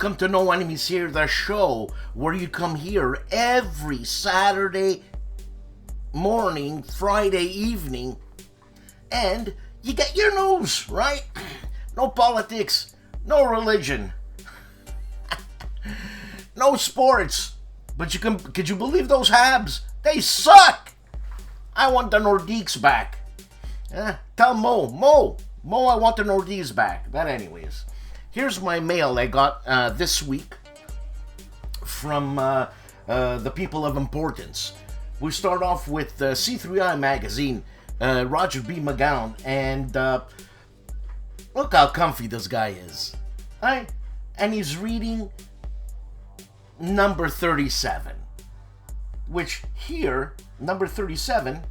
Welcome to No Enemies Here, the show where you come here every Saturday morning, Friday evening, and you get your news, right? No politics, no religion, no sports. But could you believe those Habs? They suck! I want the Nordiques back. Tell Mo, I want the Nordiques back. But anyways, here's my mail I got this week from the people of importance. We start off with C3I Magazine, Roger B. McGowan, and look how comfy this guy is. Right? And he's reading number 37, which here, number 37,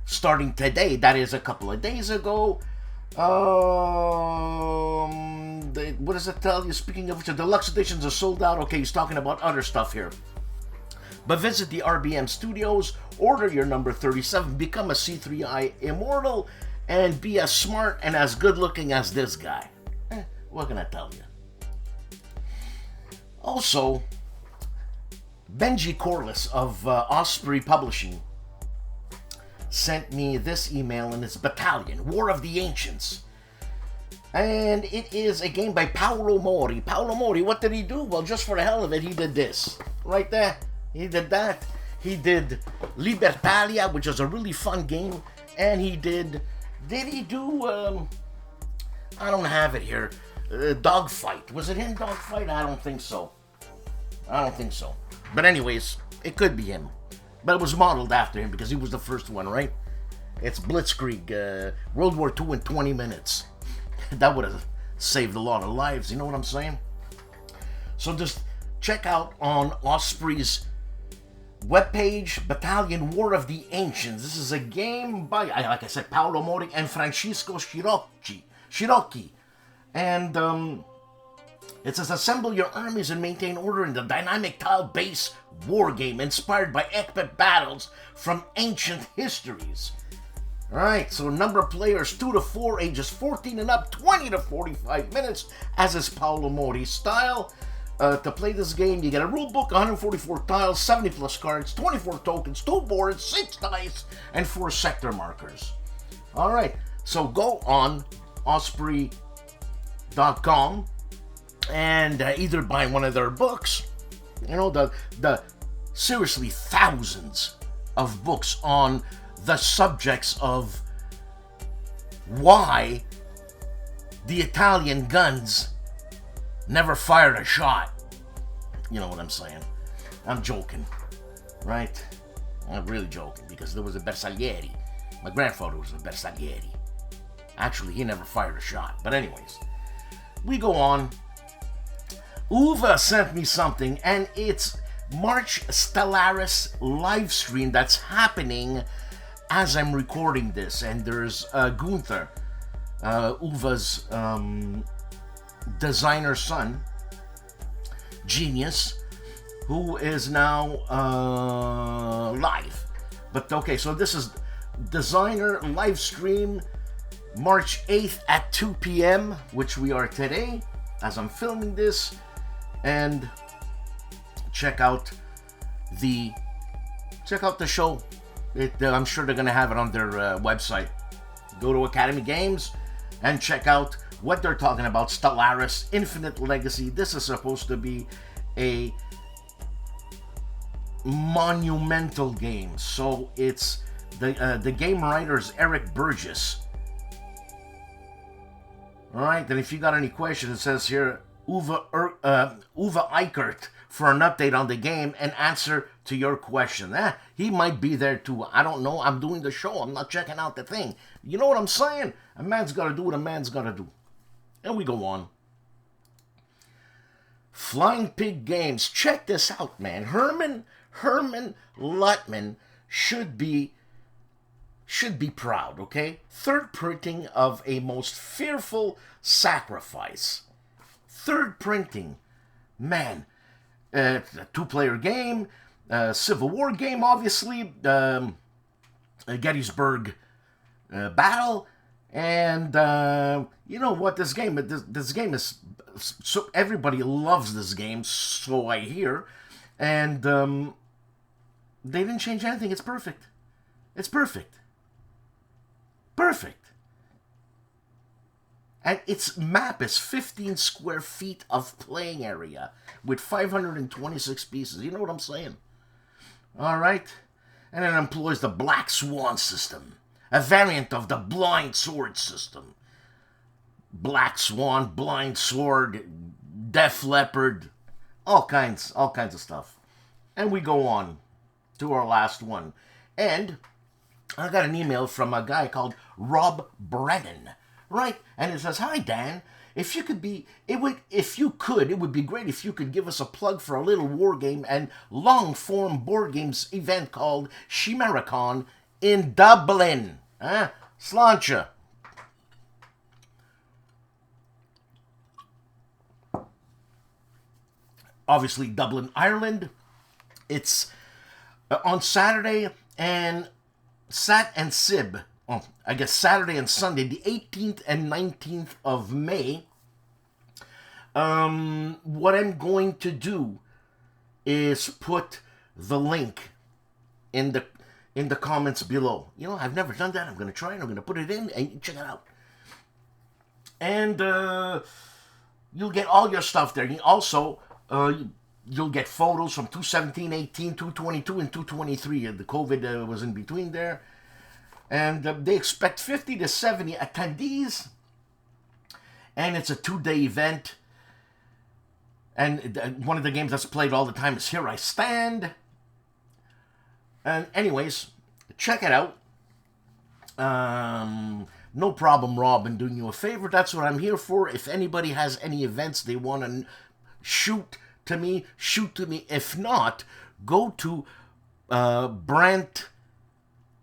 starting today, that is a couple of days ago, what does it tell you? Speaking of which, the deluxe editions are sold out. Okay, he's talking about other stuff here. But visit the RBM studios, order your number 37, become a C3I immortal, and be as smart and as good looking as this guy. What can I tell you? Also, Benji Corliss of Osprey Publishing sent me this email, and it's Battalion, War of the Ancients. And it is a game by Paolo Mori. Paolo Mori, what did he do? Well, just for the hell of it, he did this. Right there. He did that. He did Libertalia, which was a really fun game. And he did he do, I don't have it here, Dogfight. Was it him, Dogfight? I don't think so. But anyways, it could be him. But it was modeled after him because he was the first one, right? It's Blitzkrieg, World War II in 20 minutes. That would have saved a lot of lives, you know what I'm saying? So just check out on Osprey's webpage, Battalion War of the Ancients. This is a game by, like I said, Paolo Mori and Francisco Scirocchi. And it says, assemble your armies and maintain order in the dynamic tile-based war game inspired by epic battles from ancient histories. Alright, so number of players 2 to 4, ages 14 and up, 20 to 45 minutes, as is Paolo Mori's style. To play this game, you get a rule book, 144 tiles, 70 plus cards, 24 tokens, 2 boards, 6 dice, and 4 sector markers. Alright, so go on Osprey.com and either buy one of their books, you know, the seriously thousands of books on the subjects of why the Italian guns never fired a shot. You know what I'm saying? I'm joking, right? I'm really joking, because there was a Bersaglieri. My grandfather was a Bersaglieri. Actually, he never fired a shot. But anyways, we go on. Uva sent me something, and it's March Stellaris live stream that's happening as I'm recording this. And there's Gunther, Uva's designer son, genius, who is now live. But okay, so this is designer live stream March 8th at 2 p.m., which we are today as I'm filming this. And check out the show. I'm sure they're gonna have it on their website. Go to Academy Games and check out what they're talking about. Stellaris Infinite Legacy. This is supposed to be a monumental game. So it's the game writer is Eric Burgess. All right. Then if you got any questions, it says here Uwe Eichert for an update on the game and answer to your question. He might be there too. I don't know. I'm doing the show. I'm not checking out the thing. You know what I'm saying? A man's got to do what a man's got to do. And we go on. Flying Pig Games. Check this out, man. Herman Lutman should be proud, okay? Third printing of A Most Fearful Sacrifice. Third printing. Man. A two-player game. Civil War game, obviously. Gettysburg battle. And you know what? This game is so everybody loves this game, so I hear, and they didn't change anything. It's perfect. It's perfect. Perfect. And its map is 15 square feet of playing area with 526 pieces. You know what I'm saying? All right. And it employs the Black Swan system, a variant of the Blind Sword system. Black Swan, Blind Sword, Def Leopard, all kinds of stuff. And we go on to our last one. And I got an email from a guy called Rob Brennan, right? And it says, "Hi Dan, if you could be, it would be great if you could give us a plug for a little war game and long form board games event called CHIMERACON in Dublin, huh? Sláinte." Obviously, Dublin, Ireland. It's on Saturday and Sib. Oh, I guess Saturday and Sunday, the 18th and 19th of May. What I'm going to do is put the link in the comments below. You know, I've never done that. I'm going to try it. I'm going to put it in and check it out. And you'll get all your stuff there. You also, you'll get photos from 217, 18, 222, and 223. The COVID was in between there. And they expect 50 to 70 attendees. And it's a 2-day event. And one of the games that's played all the time is Here I Stand. And anyways, check it out. No problem, Rob, in doing you a favor. That's what I'm here for. If anybody has any events they want to shoot to me. If not, go to Brent.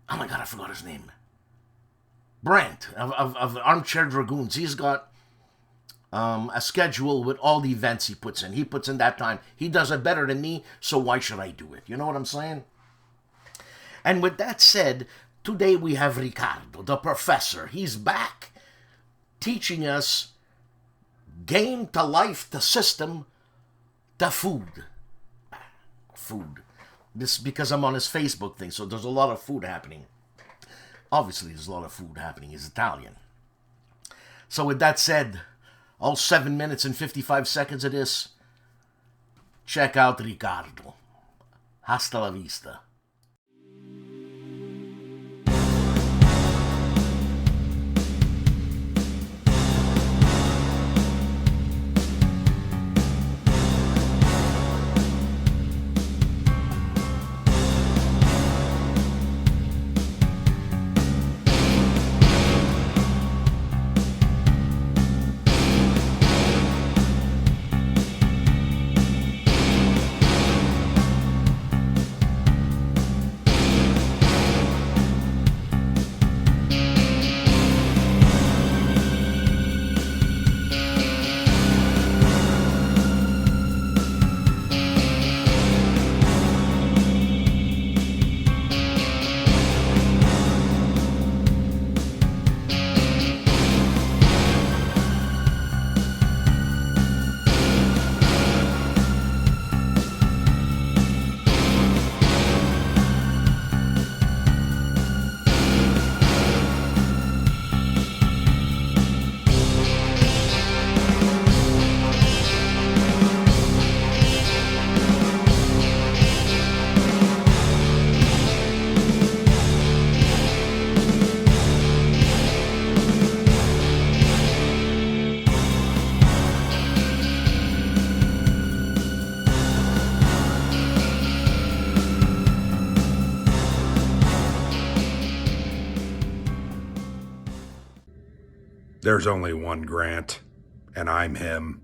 Oh my God, I forgot his name. Brent of Armchair Dragoons. He's got a schedule with all the events he puts in. He puts in that time. He does it better than me, so why should I do it? You know what I'm saying? And with that said, today we have Ricardo, the professor. He's back teaching us game to life to system to food. Food. This because I'm on his Facebook thing, so there's a lot of food happening. Obviously, there's a lot of food happening. He's Italian. So with that said, all 7 minutes and 55 seconds of this, check out Ricardo. Hasta la vista. There's only one Grant, and I'm him.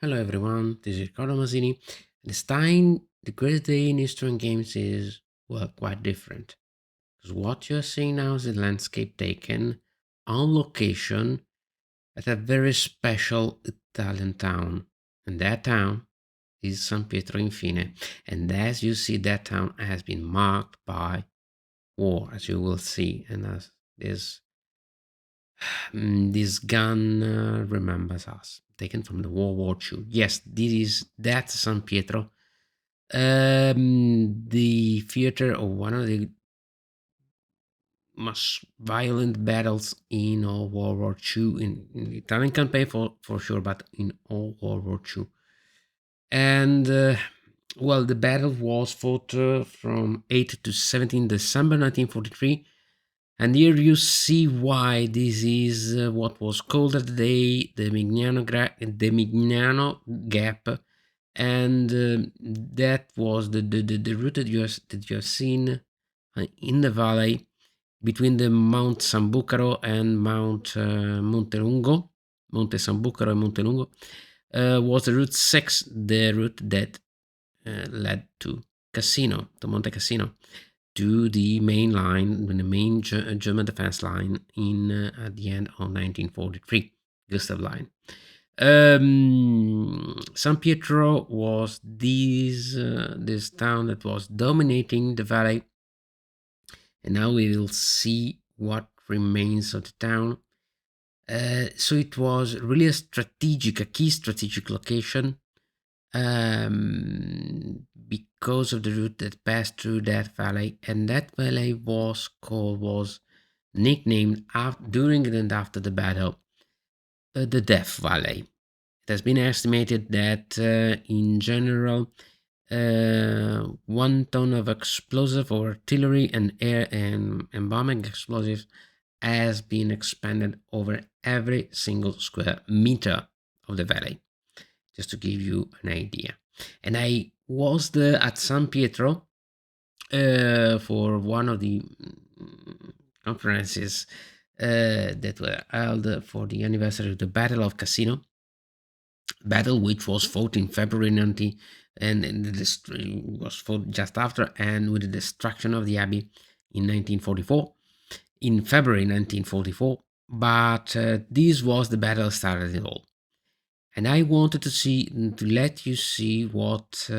Hello everyone, this is Carlo Mazzini. This time, the great day in Eastern games is, well, quite different. Because what you're seeing now is a landscape taken on location at a very special Italian town. And that town is San Pietro Infine, and as you see, that town has been marked by war, as you will see, and as this gun remembers us, taken from the World War II. Yes, that's San Pietro, the theater of one of the most violent battles in all World War II, in the Italian campaign for sure, but in all World War II. And well, the battle was fought from 8 to 17 December 1943. And here you see why this is what was called at the day the Mignano Gap. And that was the route that you have seen in the valley between the Mount Sambucaro and Mount Montelungo, Monte Sambucaro and Montelungo, was the Route 6, the route that led to Cassino, to Monte Cassino, to the main line, the main German defense line in at the end of 1943, Gustav Line. San Pietro was this town that was dominating the valley, and now we will see what remains of the town. So it was really a key strategic location, because of the route that passed through that valley, and that valley was nicknamed during and after the battle the Death Valley. It has been estimated that in general 1 ton of explosive or artillery and air and bombing explosives has been expended over every single square meter of the valley, just to give you an idea. And I was there at San Pietro for one of the conferences that were held for the anniversary of the Battle of Cassino, battle which was fought in February 19, and was fought just after and with the destruction of the abbey in 1944, in February 1944. But this was the battle that started it all. And I wanted to let you see what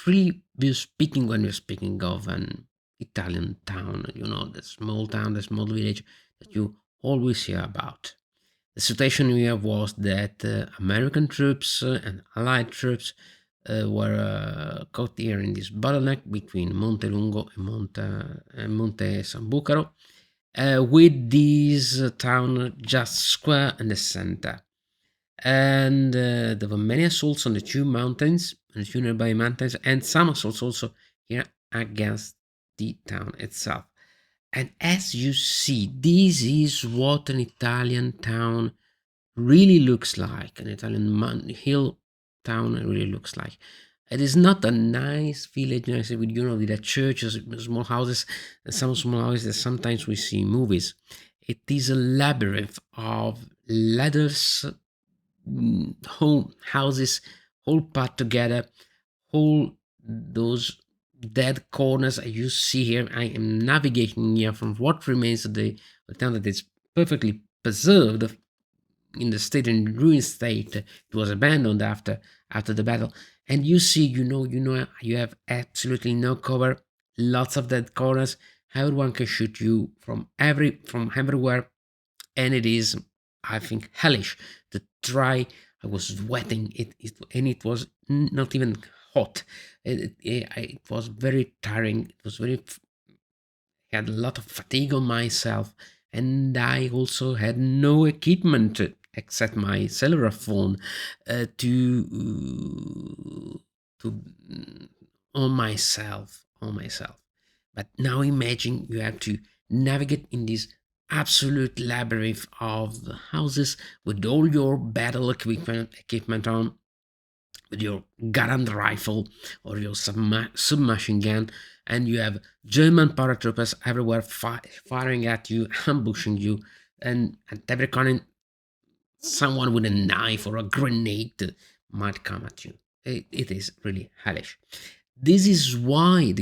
really we're speaking when we're speaking of an Italian town, the small town, the small village that you always hear about. The situation here was that American troops and Allied troops were caught here in this bottleneck between Montelungo and Monte Sambucaro, with this town just square in the center. And there were many assaults on the two mountains, the two nearby mountains, and some assaults also here against the town itself. And as you see, this is what an Italian town really looks like, an Italian hill town really looks like. It is not a nice village, with with the churches, small houses, some small houses that sometimes we see in movies. It is a labyrinth of ladders, whole houses, all put together, all those dead corners you see here. I am navigating here from what remains of the town that is perfectly preserved in the state and ruined state. It was abandoned after the battle, and you see, you have absolutely no cover, lots of dead corners. Everyone can shoot you from everywhere, and it is, I think, hellish to try. I was sweating, and it was not even hot. It was very tiring. It was had a lot of fatigue on myself, and I also had no equipment except my cellular phone on myself. But now imagine you have to navigate in this absolute labyrinth of the houses with all your battle equipment on, with your Garand rifle or your submachine gun, and you have German paratroopers everywhere firing at you, ambushing you, and at every corner someone with a knife or a grenade might come at you. It is really hellish. This is why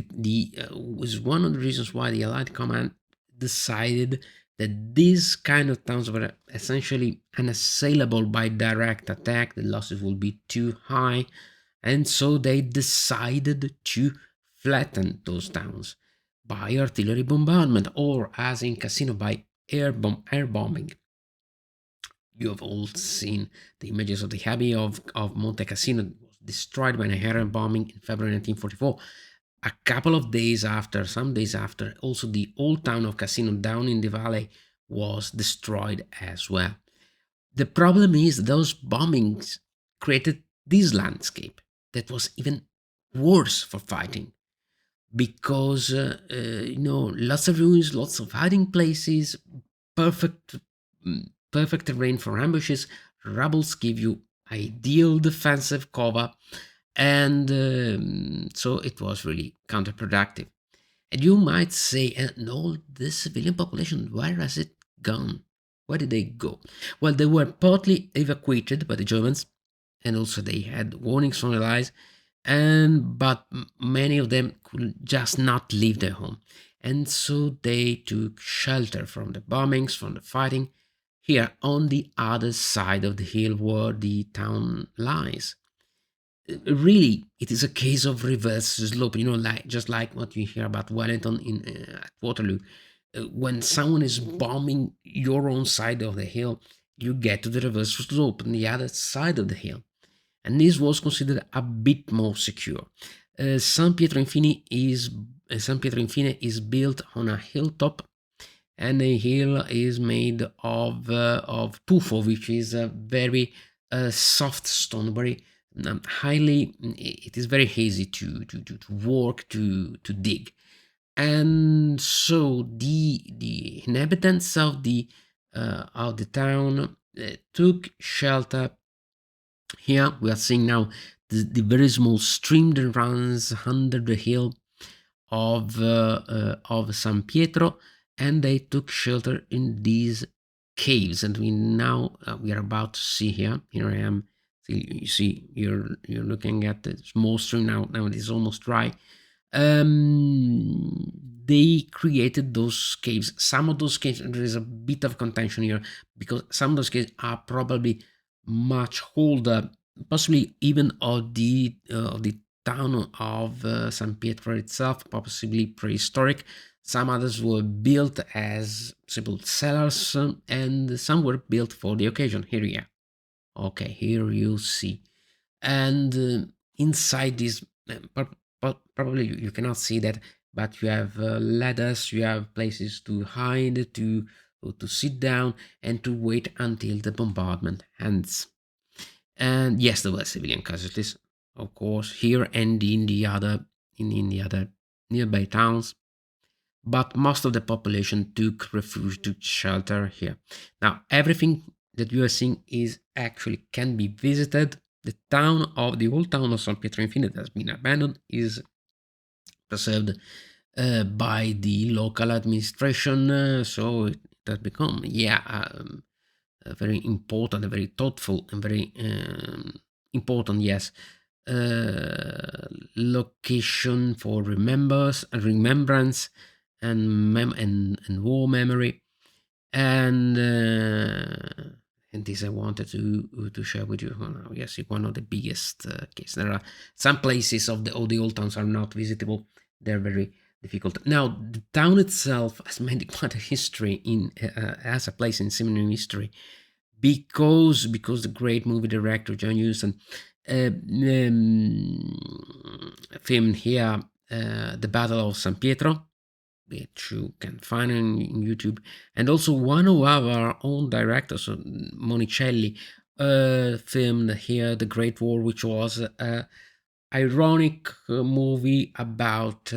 was one of the reasons why the Allied Command decided that these kind of towns were essentially unassailable by direct attack. The losses would be too high, and so they decided to flatten those towns by artillery bombardment, or as in Cassino, by air bombing. You have all seen the images of the Abbey of Monte Cassino. It was destroyed by an air bombing in February 1944. A couple of days after, some days after, also the old town of Cassino down in the valley was destroyed as well. The problem is those bombings created this landscape that was even worse for fighting, because lots of ruins, lots of hiding places, perfect perfect terrain for ambushes. Rubbles give you ideal defensive cover, and so it was really counterproductive. And you might say, no, the civilian population, where has it gone? Where did they go? Well, they were partly evacuated by the Germans, and also they had warnings from the Allies, but many of them could just not leave their home. And so they took shelter from the bombings, from the fighting, here on the other side of the hill where the town lies. Really, it is a case of reverse slope, just like what you hear about Wellington at Waterloo. When someone is bombing your own side of the hill, you get to the reverse slope on the other side of the hill. And this was considered a bit more secure. San Pietro Infine is built on a hilltop, and the hill is made of tufo, which is a very soft stone, very highly. It is very easy to work, to dig, and so the inhabitants of the town took shelter. Here we are seeing now the very small stream that runs under the hill of San Pietro, and they took shelter in these caves. And we are about to see here. Here I am. You see, you're looking at the small stream now. Now it is almost dry. They created those caves. Some of those caves, there is a bit of contention here, because some of those caves are probably much older, possibly even of the town of San Pietro itself, possibly prehistoric. Some others were built as simple cellars, and some were built for the occasion. Here you are. Okay, here you see. And inside this, probably you cannot see that, but you have ladders, you have places to hide, to sit down, and to wait until the bombardment ends. And yes, there were civilian casualties, of course, here and in the other nearby towns, but most of the population took refuge, took shelter here. Now, everything that you are seeing can be visited. The old town of San Pietro Infine that has been abandoned is preserved by the local administration, so it has become, a very important, a very thoughtful, and very important, yes, location for remembrance and war memory, and this I wanted to share with you. Now, yes, one of the biggest cases. There are some places of the old towns are not visitable. They're very difficult. Now, the town itself has made quite a history as a place in cinema history, because the great movie director John Huston filmed here the Battle of San Pietro, which you can find on YouTube, and also one of our own directors, Monicelli, filmed here the Great War, which was a ironic movie about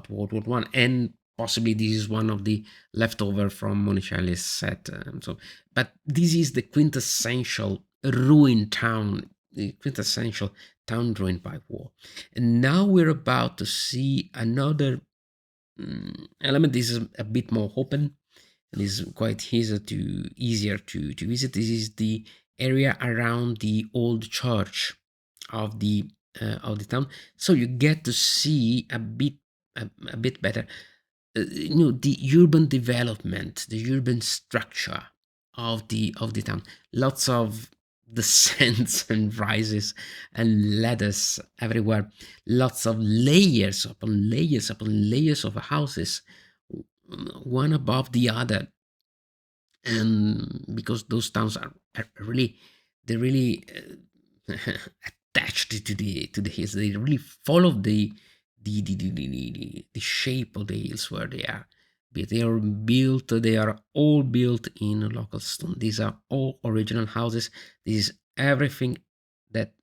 World War One, and possibly this is one of the leftover from Monicelli's set. But this is the quintessential ruined town, the quintessential town ruined by war. And now we're about to see another element. This is a bit more open and is quite easier to visit. This is the area around the old church of the town, so you get to see a bit better the urban development, the urban structure of the town. Lots of descents and rises and ladders everywhere. Lots of layers upon layers upon layers of houses, one above the other. And because those towns are really, they're really attached to the hills. They really follow the shape of the hills where they are. They are built. They are all built in local stone. These are all original houses. This is everything that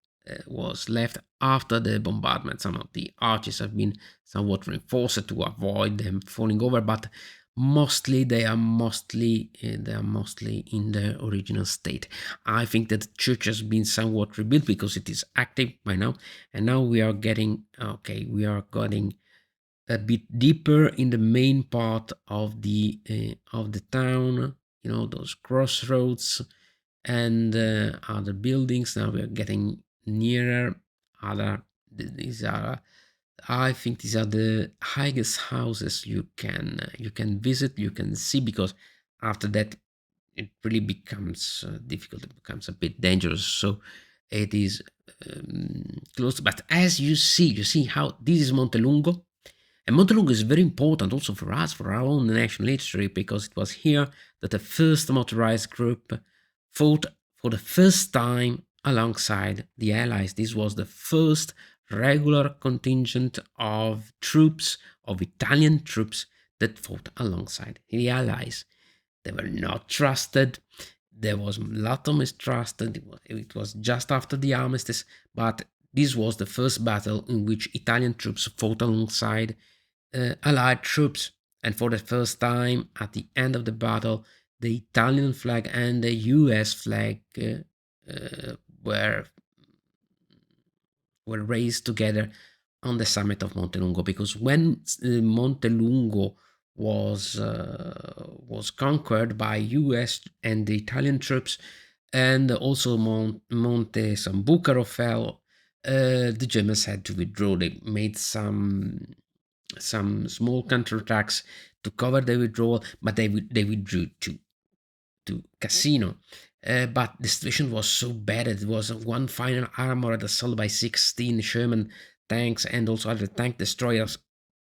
was left after the bombardment. Some of the arches have been somewhat reinforced to avoid them falling over, but mostly they are mostly in the original state. I think that the church has been somewhat rebuilt because it is active by now, and now we are getting a bit deeper in the main part of the town. Those crossroads and other buildings. Now we are getting nearer. I think these are the highest houses you can visit, you can see, because after that it really becomes difficult. It becomes a bit dangerous. So it is close. But as you see how this is Montelungo. And Montelungo is very important also for us, for our own national history, because it was here that the first motorized group fought for the first time alongside the Allies. This was the first regular contingent of troops, of Italian troops, that fought alongside the Allies. They were not trusted. There was a lot of mistrust. It was just after the armistice, but this was the first battle in which Italian troops fought alongside Allied troops. And for the first time, at the end of the battle, the Italian flag and the US flag were raised together on the summit of Montelungo, because when Montelungo was conquered by US and the Italian troops, and also Monte Sambucaro fell, the Germans had to withdraw. They made some small counterattacks to cover the withdrawal, but they withdrew to Cassino. But the situation was so bad. It was one final armored assault by 16 Sherman tanks and also other tank destroyers.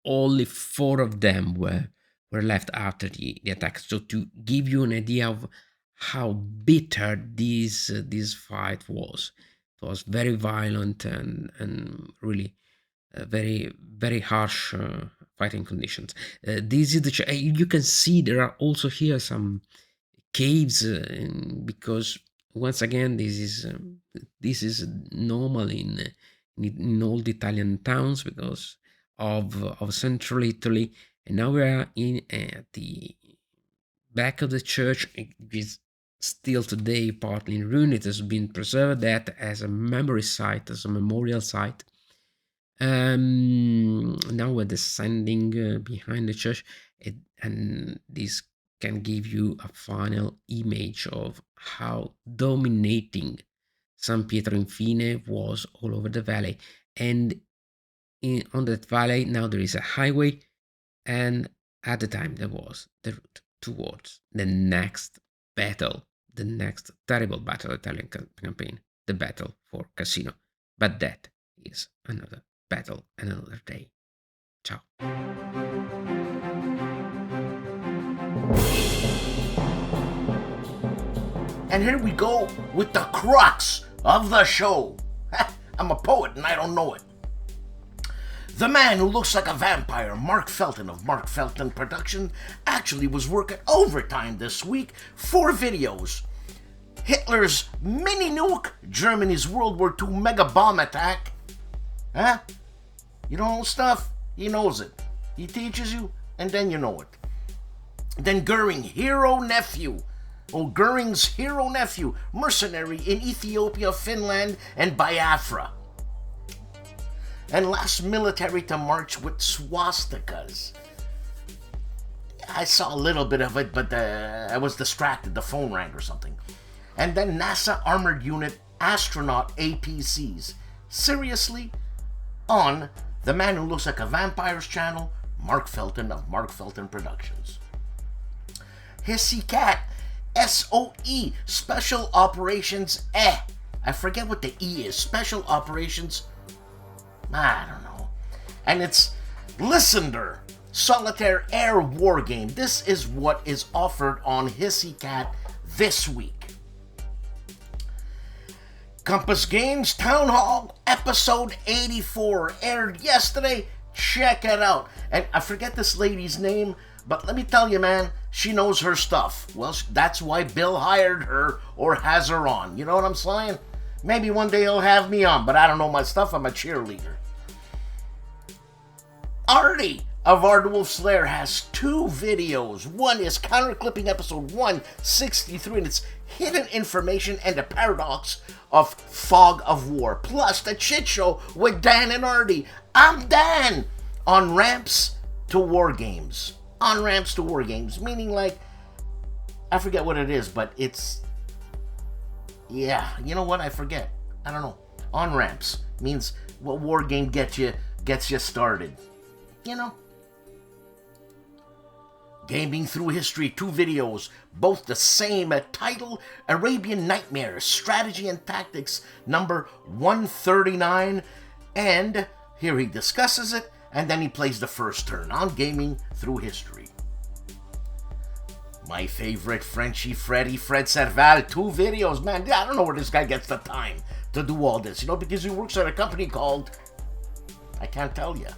Only 4 of them were left after the attack. So to give you an idea of how bitter this fight was, it was very violent and really very, very harsh fighting conditions. This is you can see there are also here some caves, because once again this is normal in old Italian towns because of central Italy. And now we are in at the back of the church. It is still today partly in ruin. It has been preserved that as a memory site, as a memorial site. Now we're descending behind the church, and this can give you a final image of how dominating San Pietro Infine was all over the valley. And on that valley now there is a highway, and at the time there was the route towards the next battle, the next terrible battle, Italian campaign, the battle for Cassino. But that is another battle another day. Ciao. And here we go with the crux of the show. I'm a poet and I don't know it. The man who looks like a vampire, Mark Felton of Mark Felton Production, actually was working overtime this week for videos. Hitler's mini nuke, Germany's World War II mega bomb attack. Huh? You don't know stuff? He knows it. He teaches you, and then you know it. Then Goering, hero nephew. Oh, Goering's hero nephew, mercenary in Ethiopia, Finland, and Biafra. And last military to march with swastikas. I saw a little bit of it, but I was distracted. The phone rang or something. And then NASA Armored Unit astronaut APCs. Seriously? On the man who looks like a vampire's channel, Mark Felton of Mark Felton Productions. Hissy Cat, SOE, Special Operations I forget what the E is. Special Operations, I don't know. And it's Listener, Solitaire Air War Game. This is what is offered on Hissy Cat this week. Compass Games Town Hall Episode 84 aired yesterday. Check it out. And I forget this lady's name, but let me tell you, man, she knows her stuff. Well, that's why Bill hired her or has her on. You know what I'm saying? Maybe one day he'll have me on, but I don't know my stuff. I'm a cheerleader. Artie of ARDWULF'S LAIR has 2 videos. One is Counterclipping Episode 163, and it's Hidden Information and the Paradox of Fog of War, plus the Chit Show with Dan and Artie. I'm Dan on Ramps to War Games. On Ramps to War Games, meaning like, I forget what it is, but it's, yeah, you know what, I forget. I don't know. On Ramps means what war game gets you started. You know. Gaming Through History, 2 videos, both the same title, Arabian Nightmares, Strategy and Tactics, number 139, and here he discusses it, and then he plays the first turn on Gaming Through History. My favorite Frenchie Freddy, Fred Serval, 2 videos, man, I don't know where this guy gets the time to do all this, you know, because he works at a company called, I can't tell you.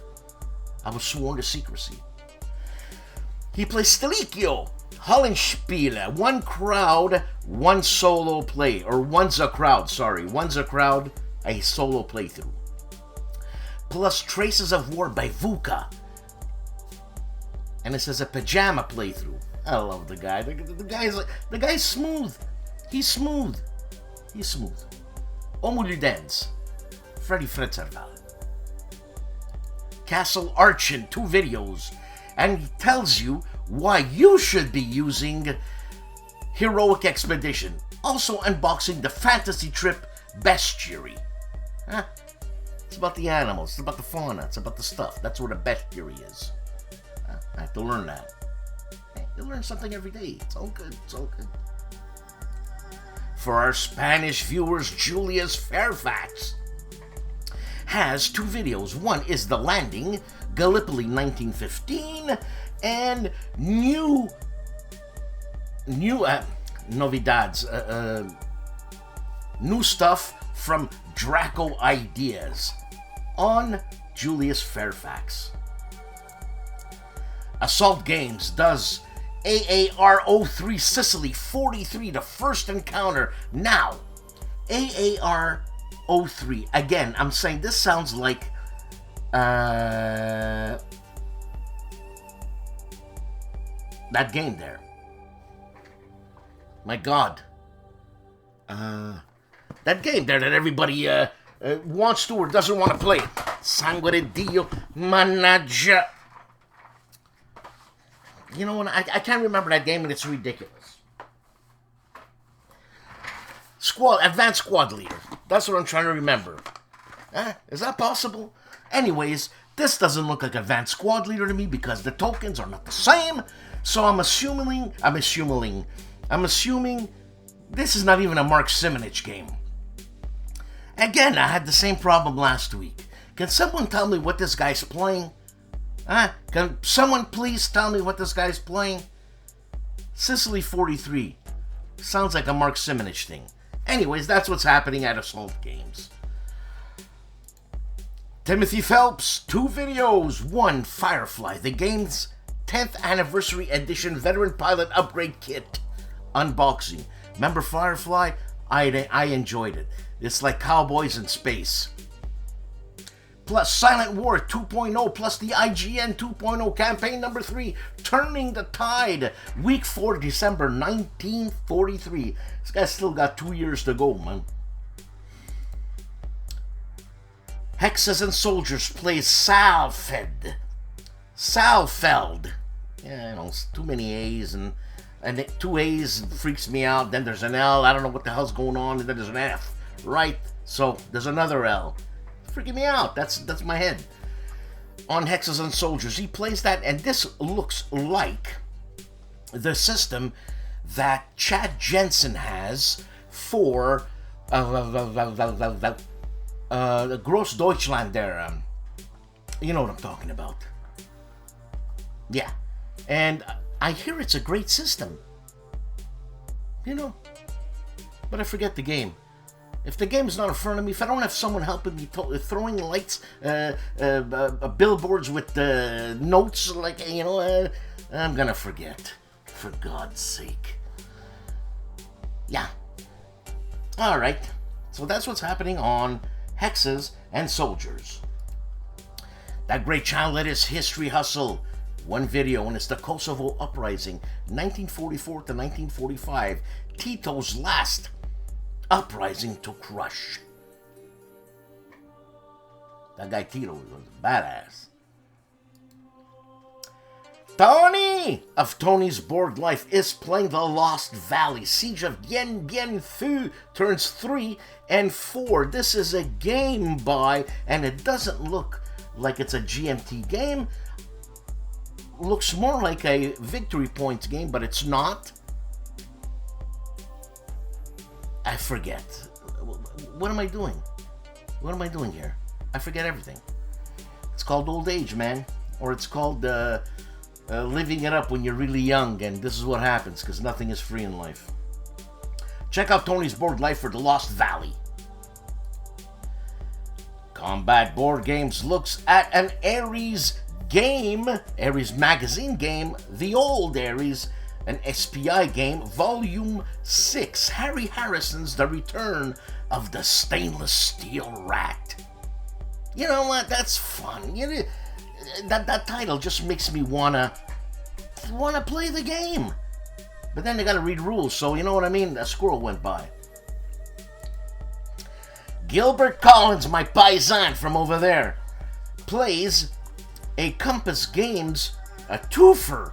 I was sworn to secrecy. He plays Stelicchio, HOLLANDSPIELE, 1 crowd, 1 solo play, or one's a crowd, a solo playthrough. Plus Traces of War by VUCA. And it says a pajama playthrough. I love the guy. The guy's smooth. He's smooth. Omuludens, Fred Serval. Castle Archin, 2 videos, and he tells you why you should be using Heroic Expedition. Also unboxing the Fantasy Trip Bestiary. It's about the animals, it's about the fauna, it's about the stuff. That's where the bestiary is. I have to learn that. You learn something every day. It's all good. For our Spanish viewers, Julius Fairfax has 2 videos. One is The Landing, Gallipoli 1915, and new novidades, new stuff from Draco Ideas on Julius Fairfax. Assault Games does AAR-03 Sicily 43, the first encounter. Now, AAR-03, again, I'm saying this sounds like that game there. My God. That game there that everybody wants to or doesn't want to play. Sangue de Dio, Mannaggia. You know what? I can't remember that game and it's ridiculous. Advanced Squad Leader. That's what I'm trying to remember. Is that possible? Anyways, this doesn't look like Advanced Squad Leader to me because the tokens are not the same. So I'm assuming this is not even a Mark Simonich game. Again, I had the same problem last week. Can someone tell me what this guy's playing? Can someone please tell me what this guy's playing? Sicily 43. Sounds like a Mark Simonich thing. Anyways, that's what's happening at Assault Games. Timothy Phelps, 2 videos. 1, Firefly, the game's 10th Anniversary Edition Veteran Pilot Upgrade Kit unboxing. Remember Firefly? I enjoyed it. It's like cowboys in space. Plus Silent War 2.0, plus the IGN 2.0 campaign number 3, Turning the Tide, week 4, December 1943. This guy's still got 2 years to go, man. Hexes and Soldiers plays Salfeld. Yeah, I know, too many A's and 2 A's freaks me out. Then there's an L, I don't know what the hell's going on, and then there's an F, right? So there's another L. Freaking me out. That's my head. on Hexes and Soldiers. He plays that, and this looks like the system that Chad Jensen has for Gross Deutschland there. You know what I'm talking about. Yeah. And I hear it's a great system. You know. But I forget the game. If the game's not in front of me, if I don't have someone helping me throwing lights, billboards with notes, like, you know, I'm gonna forget. For God's sake. Yeah. Alright. So that's what's happening on Hexes and Soldiers. That great channel, that is History Hustle. One video, and it's the Kosovo Uprising, 1944 to 1945. Tito's last uprising to crush. That guy Tito was a badass. Tony of Tony's Board Life is playing The Lost Valley. Siege of Dien Bien Phu turns 3 and 4. This is a game by, and it doesn't look like it's a GMT game. Looks more like a Victory Points game, but it's not. I forget. What am I doing? What am I doing here? I forget everything. It's called old age, man. Or it's called living it up when you're really young, and this is what happens, because nothing is free in life. Check out Tony's Board Life for The Lost Valley. Combat Board Games looks at an Ares game, Ares magazine game, The Old Ares, an SPI game, Volume 6, Harry Harrison's The Return of the Stainless Steel Rat. You know what? That's fun. You know, that title just makes me wanna play the game. But then they gotta read rules, so you know what I mean? A squirrel went by. Gilbert Collins, my paisan from over there, plays a Compass Games, a twofer,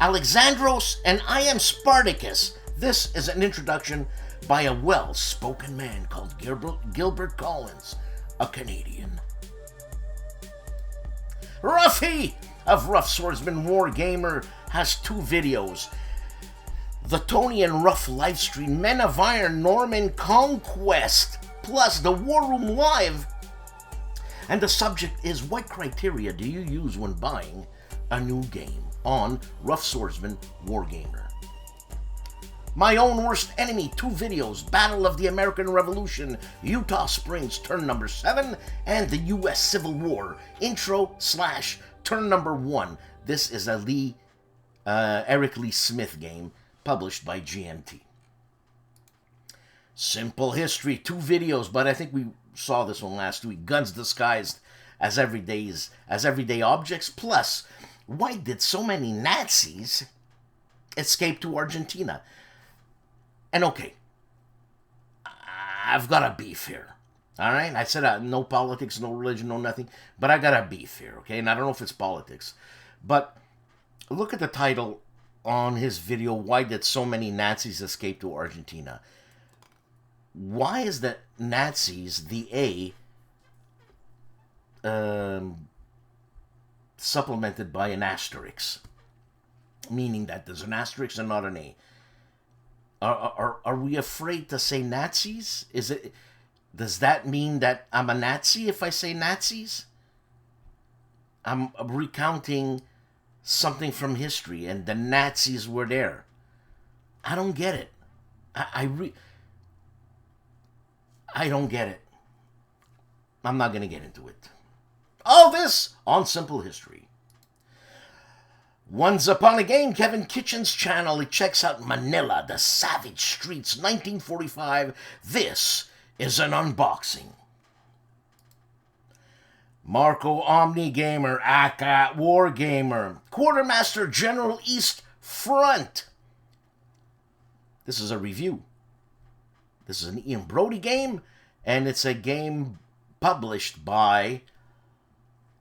Alexandros and I Am Spartacus. This is an introduction by a well-spoken man called Gilbert Collins, a Canadian. Ruffy of Rough Swordsman Wargamer has 2 videos. The Tony and Ruff livestream, Men of Iron, Norman Conquest, plus the War Room Live. And the subject is, what criteria do you use when buying a new game on Rough Swordsman Wargamer? My Own Worst Enemy, 2 videos, Battle of the American Revolution, Utah Springs, turn number 7, and the U.S. Civil War, intro/turn number 1. This is a Eric Lee Smith game, published by GMT. Simple History, 2 videos, but I think we saw this one last week. Guns disguised as everyday objects, plus, why did so many Nazis escape to Argentina? And okay, I've got a beef here, all right? I said no politics, no religion, no nothing, but I got a beef here, okay? And I don't know if it's politics, but look at the title on his video, Why Did So Many Nazis Escape to Argentina? Why is the Nazis, the A, supplemented by an asterisk? Meaning that there's an asterisk and not an A. Are we afraid to say Nazis? Does that mean that I'm a Nazi if I say Nazis? I'm recounting something from history, and the Nazis were there. I don't get it. I don't get it. I'm not going to get into it. All this on Simple History. Once upon a game, Kevin Kitchen's channel, he checks out Manila, the Savage Streets, 1945. This is an unboxing. Marco Omni Gamer, aka War Gamer, Quartermaster General East Front. This is a review. This is an Ian Brody game, and it's a game published by,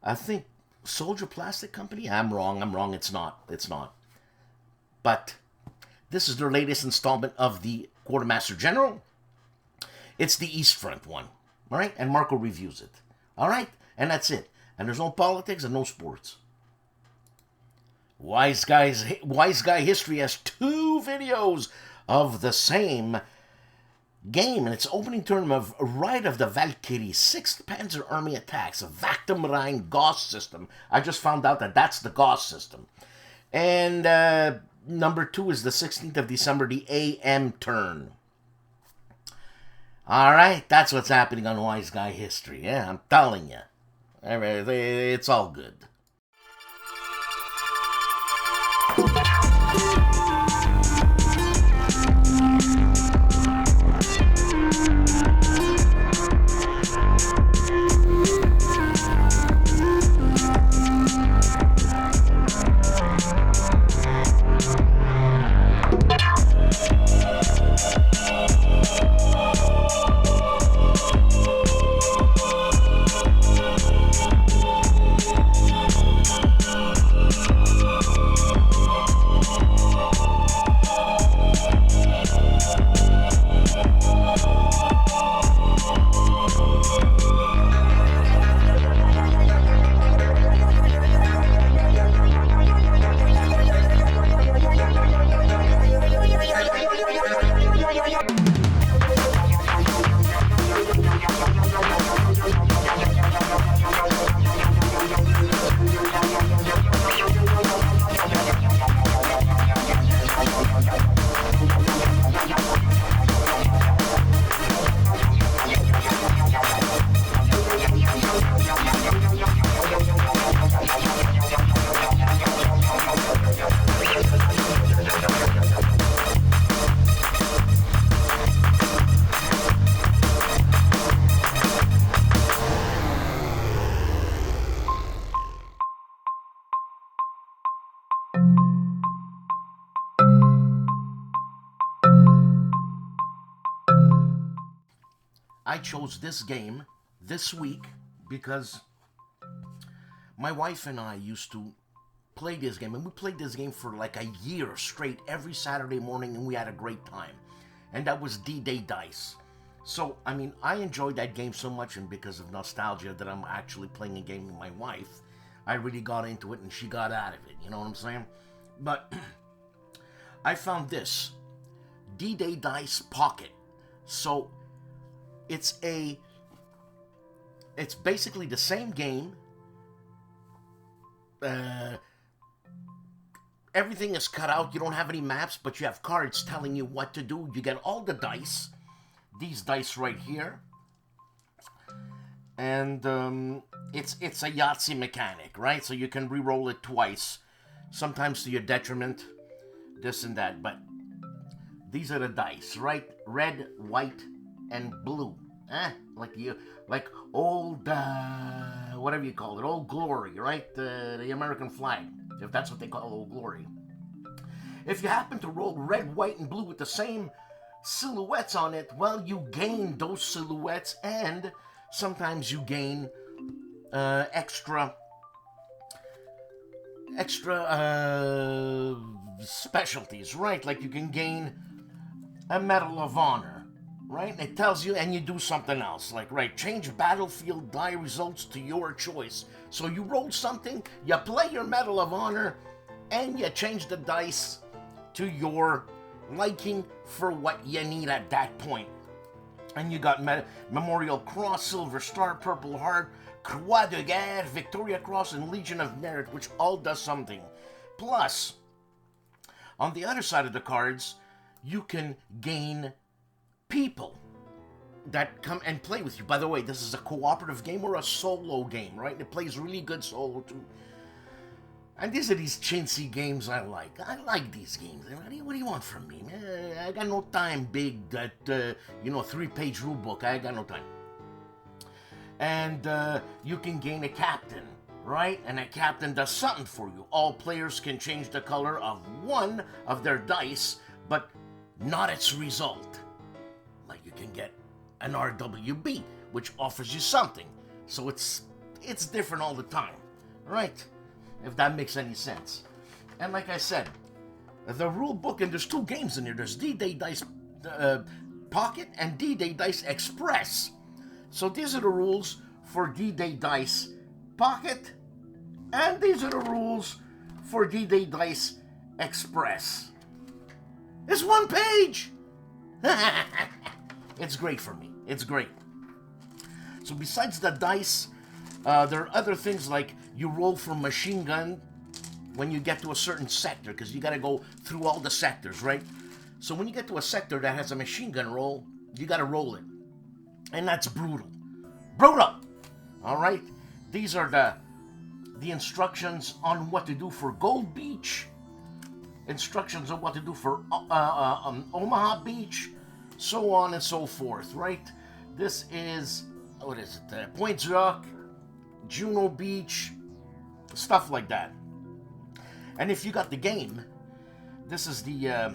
I think, Soldier Plastic Company? I'm wrong, it's not. But this is their latest installment of the Quartermaster General. It's the East Front one, all right? And Marco reviews it, all right? And that's it. And there's no politics and no sports. Wise Guy History has 2 videos of the same game, and its opening term of Ride of the Valkyrie, 6th Panzer Army attacks, Vactum Rhein Gauss system. I just found out that that's the Gauss system. And number 2 is the 16th of December, the AM turn. Alright, that's what's happening on Wise Guy History. Yeah, I'm telling you. It's all good. I chose this game this week because my wife and I used to play this game, and we played this game for like a year straight every Saturday morning, and we had a great time. And that was D-Day Dice. So, I mean, I enjoyed that game so much, and because of nostalgia that I'm actually playing a game with my wife, I really got into it and she got out of it, you know what I'm saying? But I found this D-Day Dice Pocket. So it's basically the same game. Everything is cut out. You don't have any maps, but you have cards telling you what to do. You get all the dice. These dice right here. And it's a Yahtzee mechanic, right? So you can re-roll it twice. Sometimes to your detriment. This and that. But these are the dice, right? Red, white, and blue. Like old, whatever you call it, Old Glory, right? The American flag, if that's what they call Old Glory. If you happen to roll red, white, and blue with the same silhouettes on it, well, you gain those silhouettes, and sometimes you gain extra specialties, right? Like you can gain a Medal of Honor. Right? It tells you, and you do something else. Like, right, change battlefield die results to your choice. So you roll something, you play your Medal of Honor, and you change the dice to your liking for what you need at that point. And you got Memorial Cross, Silver Star, Purple Heart, Croix de Guerre, Victoria Cross, and Legion of Merit, which all does something. Plus, on the other side of the cards, you can gain people that come and play with you. By the way, this is a cooperative game or a solo game, right? It plays really good solo too. And these are these chintzy games I like. I like these games. What do you want from me, man? I got no time, big, that, 3-page rule book. I got no time. And you can gain a captain, right? And a captain does something for you. All players can change the color of one of their dice, but not its result. Like you can get an RWB, which offers you something. So it's different all the time, right? If that makes any sense. And like I said, the rule book, and there's 2 games in here. There's D-Day Dice Pocket and D-Day Dice Express. So these are the rules for D-Day Dice pocket. And these are the rules for D-Day Dice Express. It's one page! It's great for me. It's great. So besides the dice, there are other things like you roll for machine gun when you get to a certain sector, because you got to go through all the sectors, right? So when you get to a sector that has a machine gun roll, you got to roll it. And that's brutal. Brutal! All right? These are the instructions on what to do for Gold Beach, instructions on what to do for Omaha Beach, so on and so forth, right? This is, what is it, Point Jacques, Juno Beach, stuff like that. And if you got the game, this is the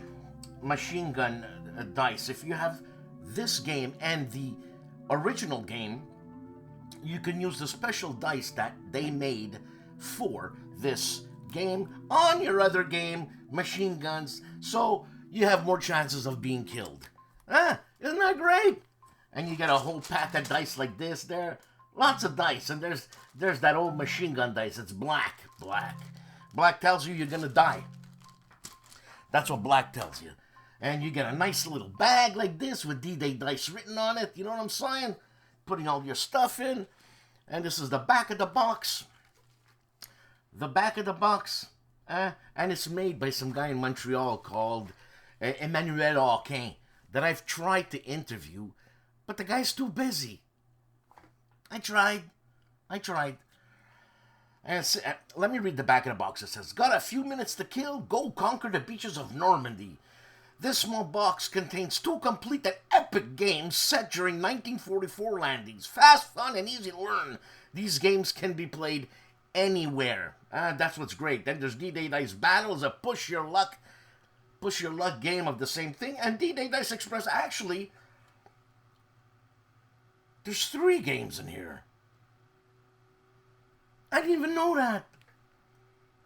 machine gun dice. If you have this game and the original game, you can use the special dice that they made for this game on your other game, machine guns, so you have more chances of being killed. Isn't that great? And you get a whole pack of dice like this there. Lots of dice, and there's that old machine gun dice. It's black. Black tells you you're gonna die. That's what black tells you. And you get a nice little bag like this with D-Day dice written on it. You know what I'm saying? Putting all your stuff in. And this is the back of the box. The back of the box. And it's made by some guy in Montreal called Emmanuel Oaken that I've tried to interview, but the guy's too busy. I tried. And let me read the back of the box. It says, got a few minutes to kill? Go conquer the beaches of Normandy. This small box contains 2 complete and epic games set during 1944 landings. Fast, fun, and easy to learn. These games can be played anywhere. That's what's great. Then there's D-Day Dice Battles, a push your luck game of the same thing. And D-Day Dice Express, actually, there's 3 games in here. I didn't even know that.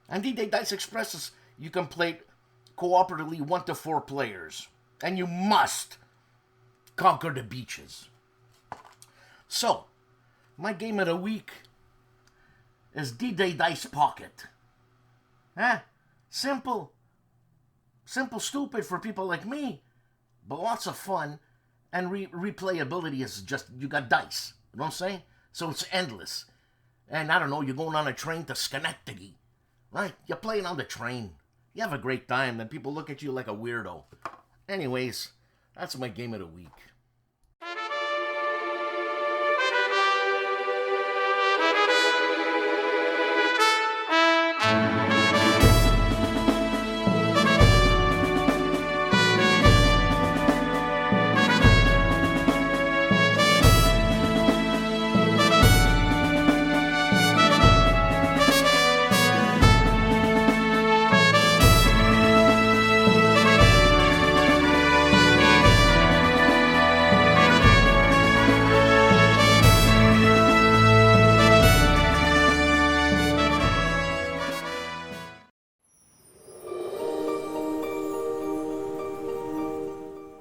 And D-Day Dice Express is, you can play cooperatively 1 to 4 players. And you must conquer the beaches. So, my game of the week is D-Day Dice Pocket. Simple, stupid for people like me, but lots of fun, and replayability is just, you got dice. You know what I'm saying? So it's endless. And I don't know, you're going on a train to Schenectady, right? You're playing on the train. You have a great time, and people look at you like a weirdo. Anyways, that's my game of the week.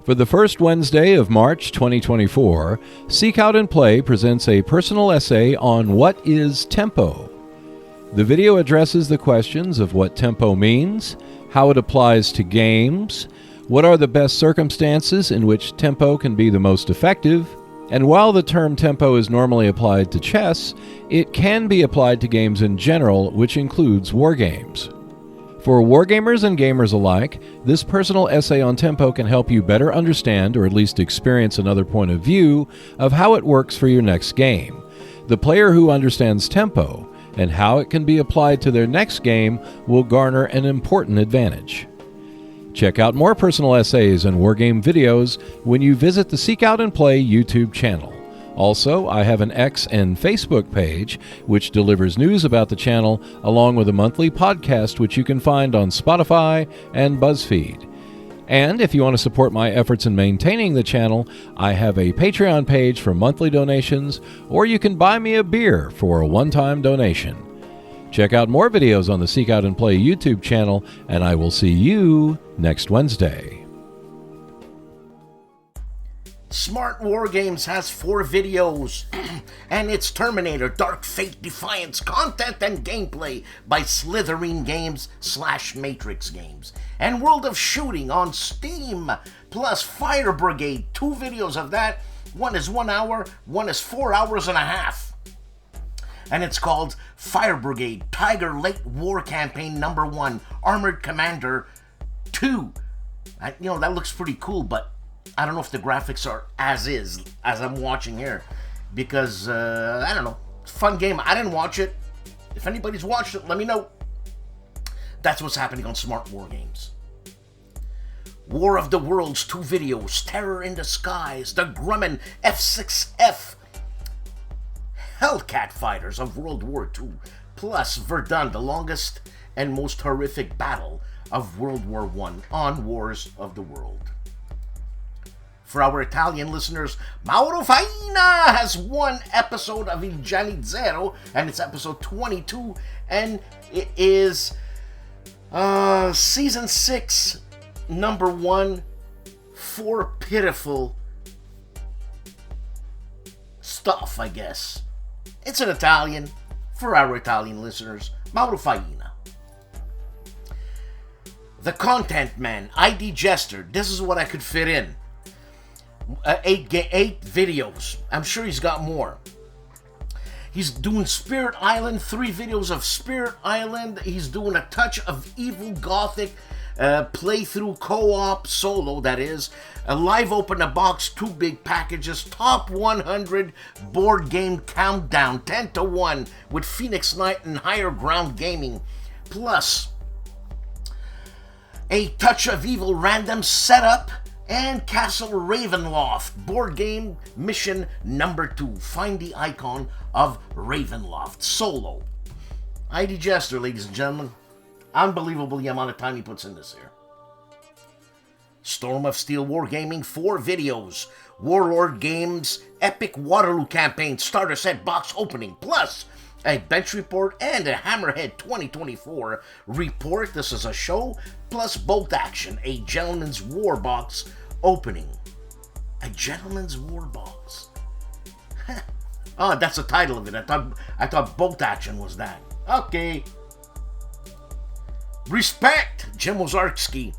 For the first Wednesday of March 2024, Seek Out and Play presents a personal essay on what is tempo. The video addresses the questions of what tempo means, how it applies to games, what are the best circumstances in which tempo can be the most effective, and while the term tempo is normally applied to chess, it can be applied to games in general, which includes wargames. For wargamers and gamers alike, this personal essay on tempo can help you better understand, or at least experience another point of view, of how it works for your next game. The player who understands tempo, and how it can be applied to their next game, will garner an important advantage. Check out more personal essays and wargame videos when you visit the Seek Out and Play YouTube channel. Also, I have an X and Facebook page, which delivers news about the channel, along with a monthly podcast which you can find on Spotify and BuzzFeed. And if you want to support my efforts in maintaining the channel, I have a Patreon page for monthly donations, or you can buy me a beer for a one-time donation. Check out more videos on the Seek Out and Play YouTube channel, and I will see you next Wednesday. Smart War Games has 4 videos, and it's Terminator Dark Fate Defiance content and gameplay by Slitherine Games / Matrix Games, and World of Shooting on Steam, plus Fire Brigade, 2 videos of that. One is 1 hour, one is 4 hours and a half. And it's called Fire Brigade Tiger Late War Campaign Number 1, Armored Commander 2. That looks pretty cool, but I don't know if the graphics are as I'm watching here, because I don't know. It's a fun game. I didn't watch it. If anybody's watched it, let me know. That's what's happening on Smart War Games. War of the Worlds, 2 videos, Terror in the Skies, the Grumman F6F Hellcat fighters of World War II, plus Verdun, the longest and most horrific battle of World War I on Wars of the World. For our Italian listeners, Mauro Faina has 1 episode of Il Giannizzero, and it's episode 22, and it is season 6, number 1, for pitiful stuff, I guess. It's in Italian, for our Italian listeners, Mauro Faina. The Content Man, ID Jester, this is what I could fit in. 8 videos. I'm sure he's got more. He's doing Spirit Island, 3 videos of Spirit Island. He's doing a touch of Evil Gothic, playthrough co-op solo, that is. A live open a box, 2 big packages, top 100 board game countdown, 10-1 with Phoenix Knight and Higher Ground Gaming. Plus, a touch of Evil random setup, and Castle Ravenloft, board game mission number 2. Find the icon of Ravenloft, solo. ID Jester, ladies and gentlemen. Unbelievable the amount of time he puts in this here. Storm of Steel Wargaming, 4 videos. Warlord Games Epic Waterloo Campaign starter set box opening, plus a bench report and a Hammerhead 2024 report. This is a show, plus Bolt Action, a Gentleman's War box opening. A Gentleman's War box. Oh, that's the title of it. I thought Bolt Action was that. Okay. Respect, Jim Ozarski.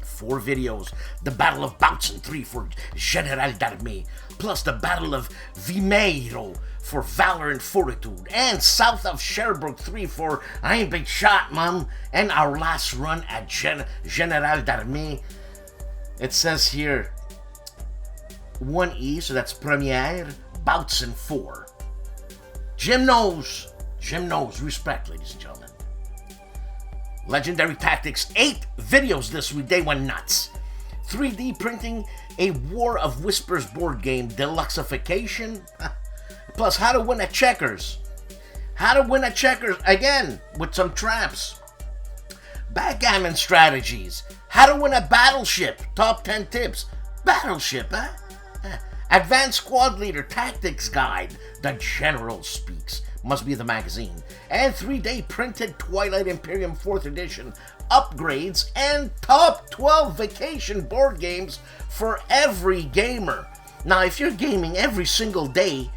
4 videos. The Battle of Bautzen 3 for General d'Armée, plus the Battle of Vimeiro for Valor and Fortitude, and South of Sherbrooke 3 for I Ain't Been Shot, Mom, and our last run at General d'Armée. It says here 1E, so that's Premiere, Bautzen 4. Jim knows, respect, ladies and gentlemen. Legendary Tactics, 8 videos this week, they went nuts. 3D printing a War of Whispers board game, deluxeification, plus how to win at checkers. How to win at checkers, again, with some traps. Backgammon strategies. How to win a battleship, top 10 tips. Battleship, huh? Advanced Squad Leader Tactics Guide, The General Speaks. Must be the magazine. And 3-day printed Twilight Imperium 4th edition upgrades and top 12 vacation board games for every gamer. Now, if you're gaming every single day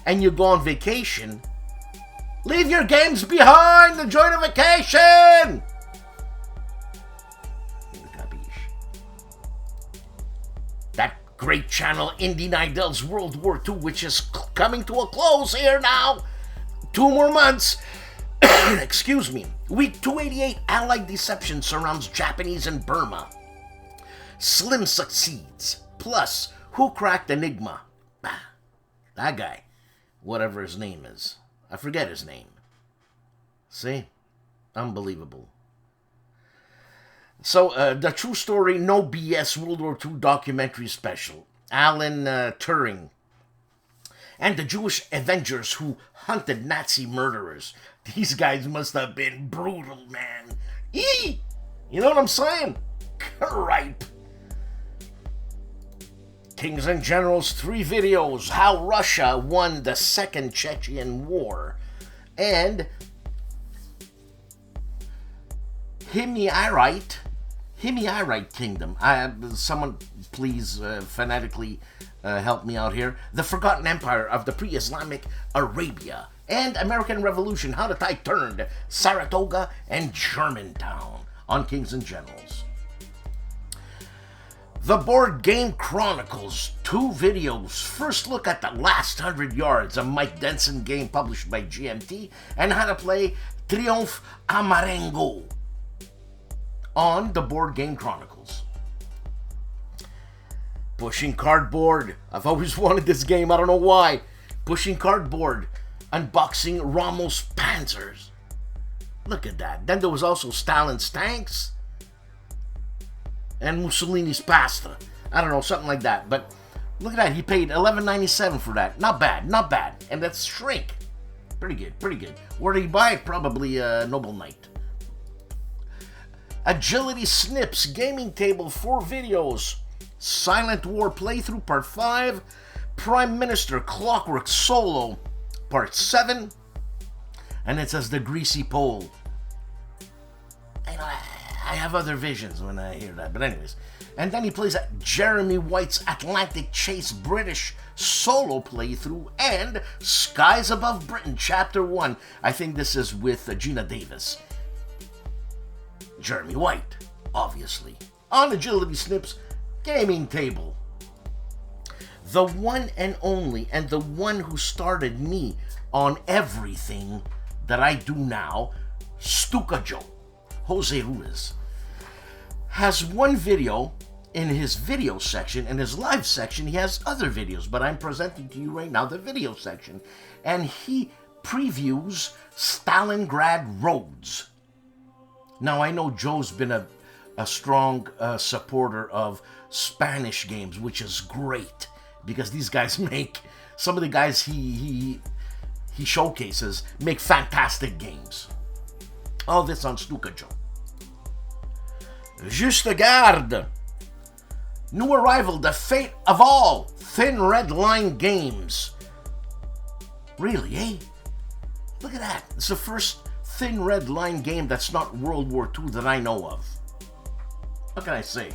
and you go on vacation, leave your games behind and join a vacation! That great channel, Indie Nidel's World War II, which is coming to a close here now. 2 more months. Excuse me. Week 288, Allied Deception surrounds Japanese in Burma. Slim succeeds. Plus, Who Cracked Enigma? That guy. Whatever his name is. I forget his name. See? Unbelievable. So, the True Story, No BS World War II documentary special. Alan Turing. And the Jewish Avengers who hunted Nazi murderers. These guys must have been brutal, man. Eee! You know what I'm saying? Cripe. Kings and Generals 3 videos. How Russia won the Second Chechen War. And Himyarite Himyarite Kingdom. Someone please phonetically help me out here. The Forgotten Empire of the Pre-Islamic Arabia and American Revolution, how the tide turned, Saratoga and Germantown on Kings and Generals. The Board Game Chronicles, 2 videos. First look at the last 100 yards, a Mike Denson game published by GMT, and how to play Triomphe à Marengo on the Board Game Chronicles. Pushing Cardboard. I've always wanted this game, I don't know why. Pushing Cardboard, unboxing Ramos Panzers. Look at that. Then there was also Stalin's Tanks and Mussolini's Pasta. I don't know, something like that. But look at that, he paid $11.97 for that. Not bad, not bad. And that's Shrink. Pretty good, pretty good. Where did he buy it? Probably Noble Knight. Agility Snips Gaming Table, 4 videos. Silent War Playthrough Part 5. Prime Minister Clockwork Solo Part 7. And it says The Greasy Pole. I have other visions when I hear that, but anyways. And then he plays Jeremy White's Atlantic Chase British solo playthrough and Skies Above Britain Chapter 1. I think this is with Gina Davis. Jeremy White, obviously. On Agility Snips Gaming Table. The one and only, and the one who started me on everything that I do now, STUKAJOE, Jose Ruiz, has one video in his video section. In his live section, he has other videos, but I'm presenting to you right now the video section. And he previews Stalingrad Roads. Now, I know Joe's been a strong supporter of Spanish games, which is great, because these guys make, some of the guys he showcases make fantastic games. All this on STUKAJOE. Juste Garde. New arrival, The Fate of All. Thin Red Line Games. Really, eh? Look at that. It's the first Thin Red Line game that's not World War II that I know of. What can I say?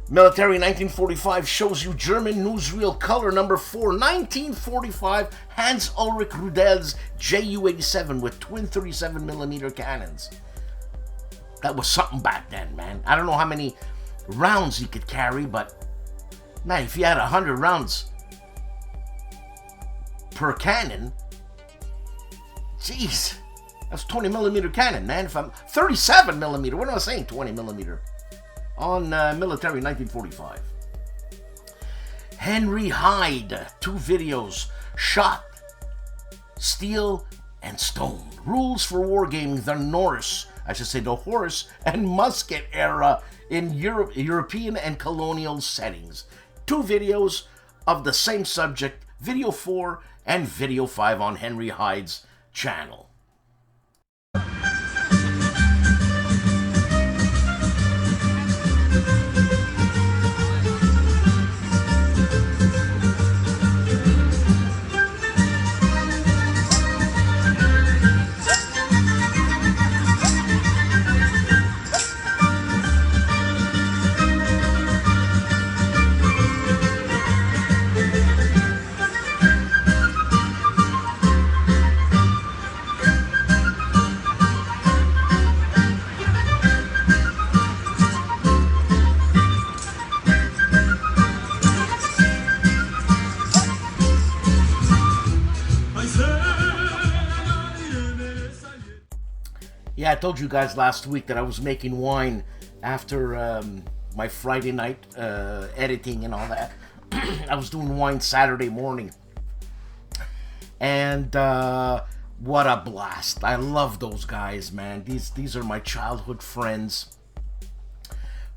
Military 1945 shows you German newsreel color number 4, 1945, Hans Ulrich Rudel's Ju-87 with twin 37mm cannons. That was something back then, man. I don't know how many rounds he could carry, but man, if you had 100 rounds per cannon, jeez, that's 20mm cannon, man. If I'm 37mm, what am I saying? 20mm. On Military 1945. Henry Hyde, 2 videos. Shot, Steel, and Stone. Rules for wargaming the Norse, I should say the horse and musket era in European and colonial settings. 2 videos of the same subject, video 4 and video 5 on Henry Hyde's channel. Yeah, I told you guys last week that I was making wine after my Friday night editing and all that. I was doing wine Saturday morning. And what a blast. I love those guys, man. These are my childhood friends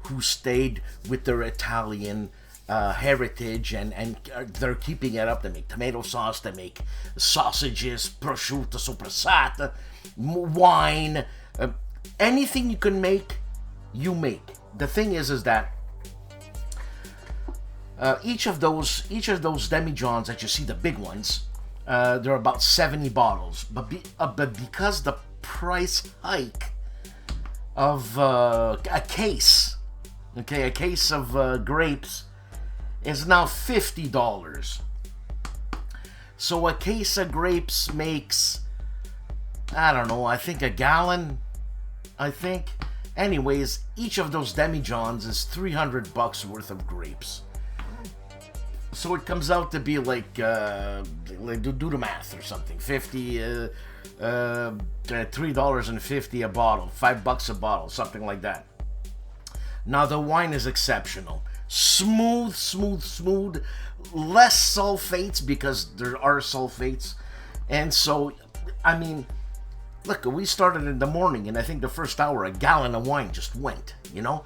who stayed with their Italian heritage, and they're keeping it up. They make tomato sauce, they make sausages, prosciutto sopressata, wine, anything you can make, you make. The thing is that each of those demijohns that you see, the big ones, they're about 70 bottles, but because the price hike of a case. Okay, a case of grapes is now $50. So a case of grapes makes, I don't know, I think a gallon, I think. Anyways, each of those demijohns is $300 worth of grapes. So it comes out to be like do the math or something. $3.50 a bottle, $5 a bottle, something like that. Now the wine is exceptional. Smooth, smooth, smooth. Less sulfates because there are sulfates. And so, I mean, look, we started in the morning, and I think the first hour, a gallon of wine just went, you know?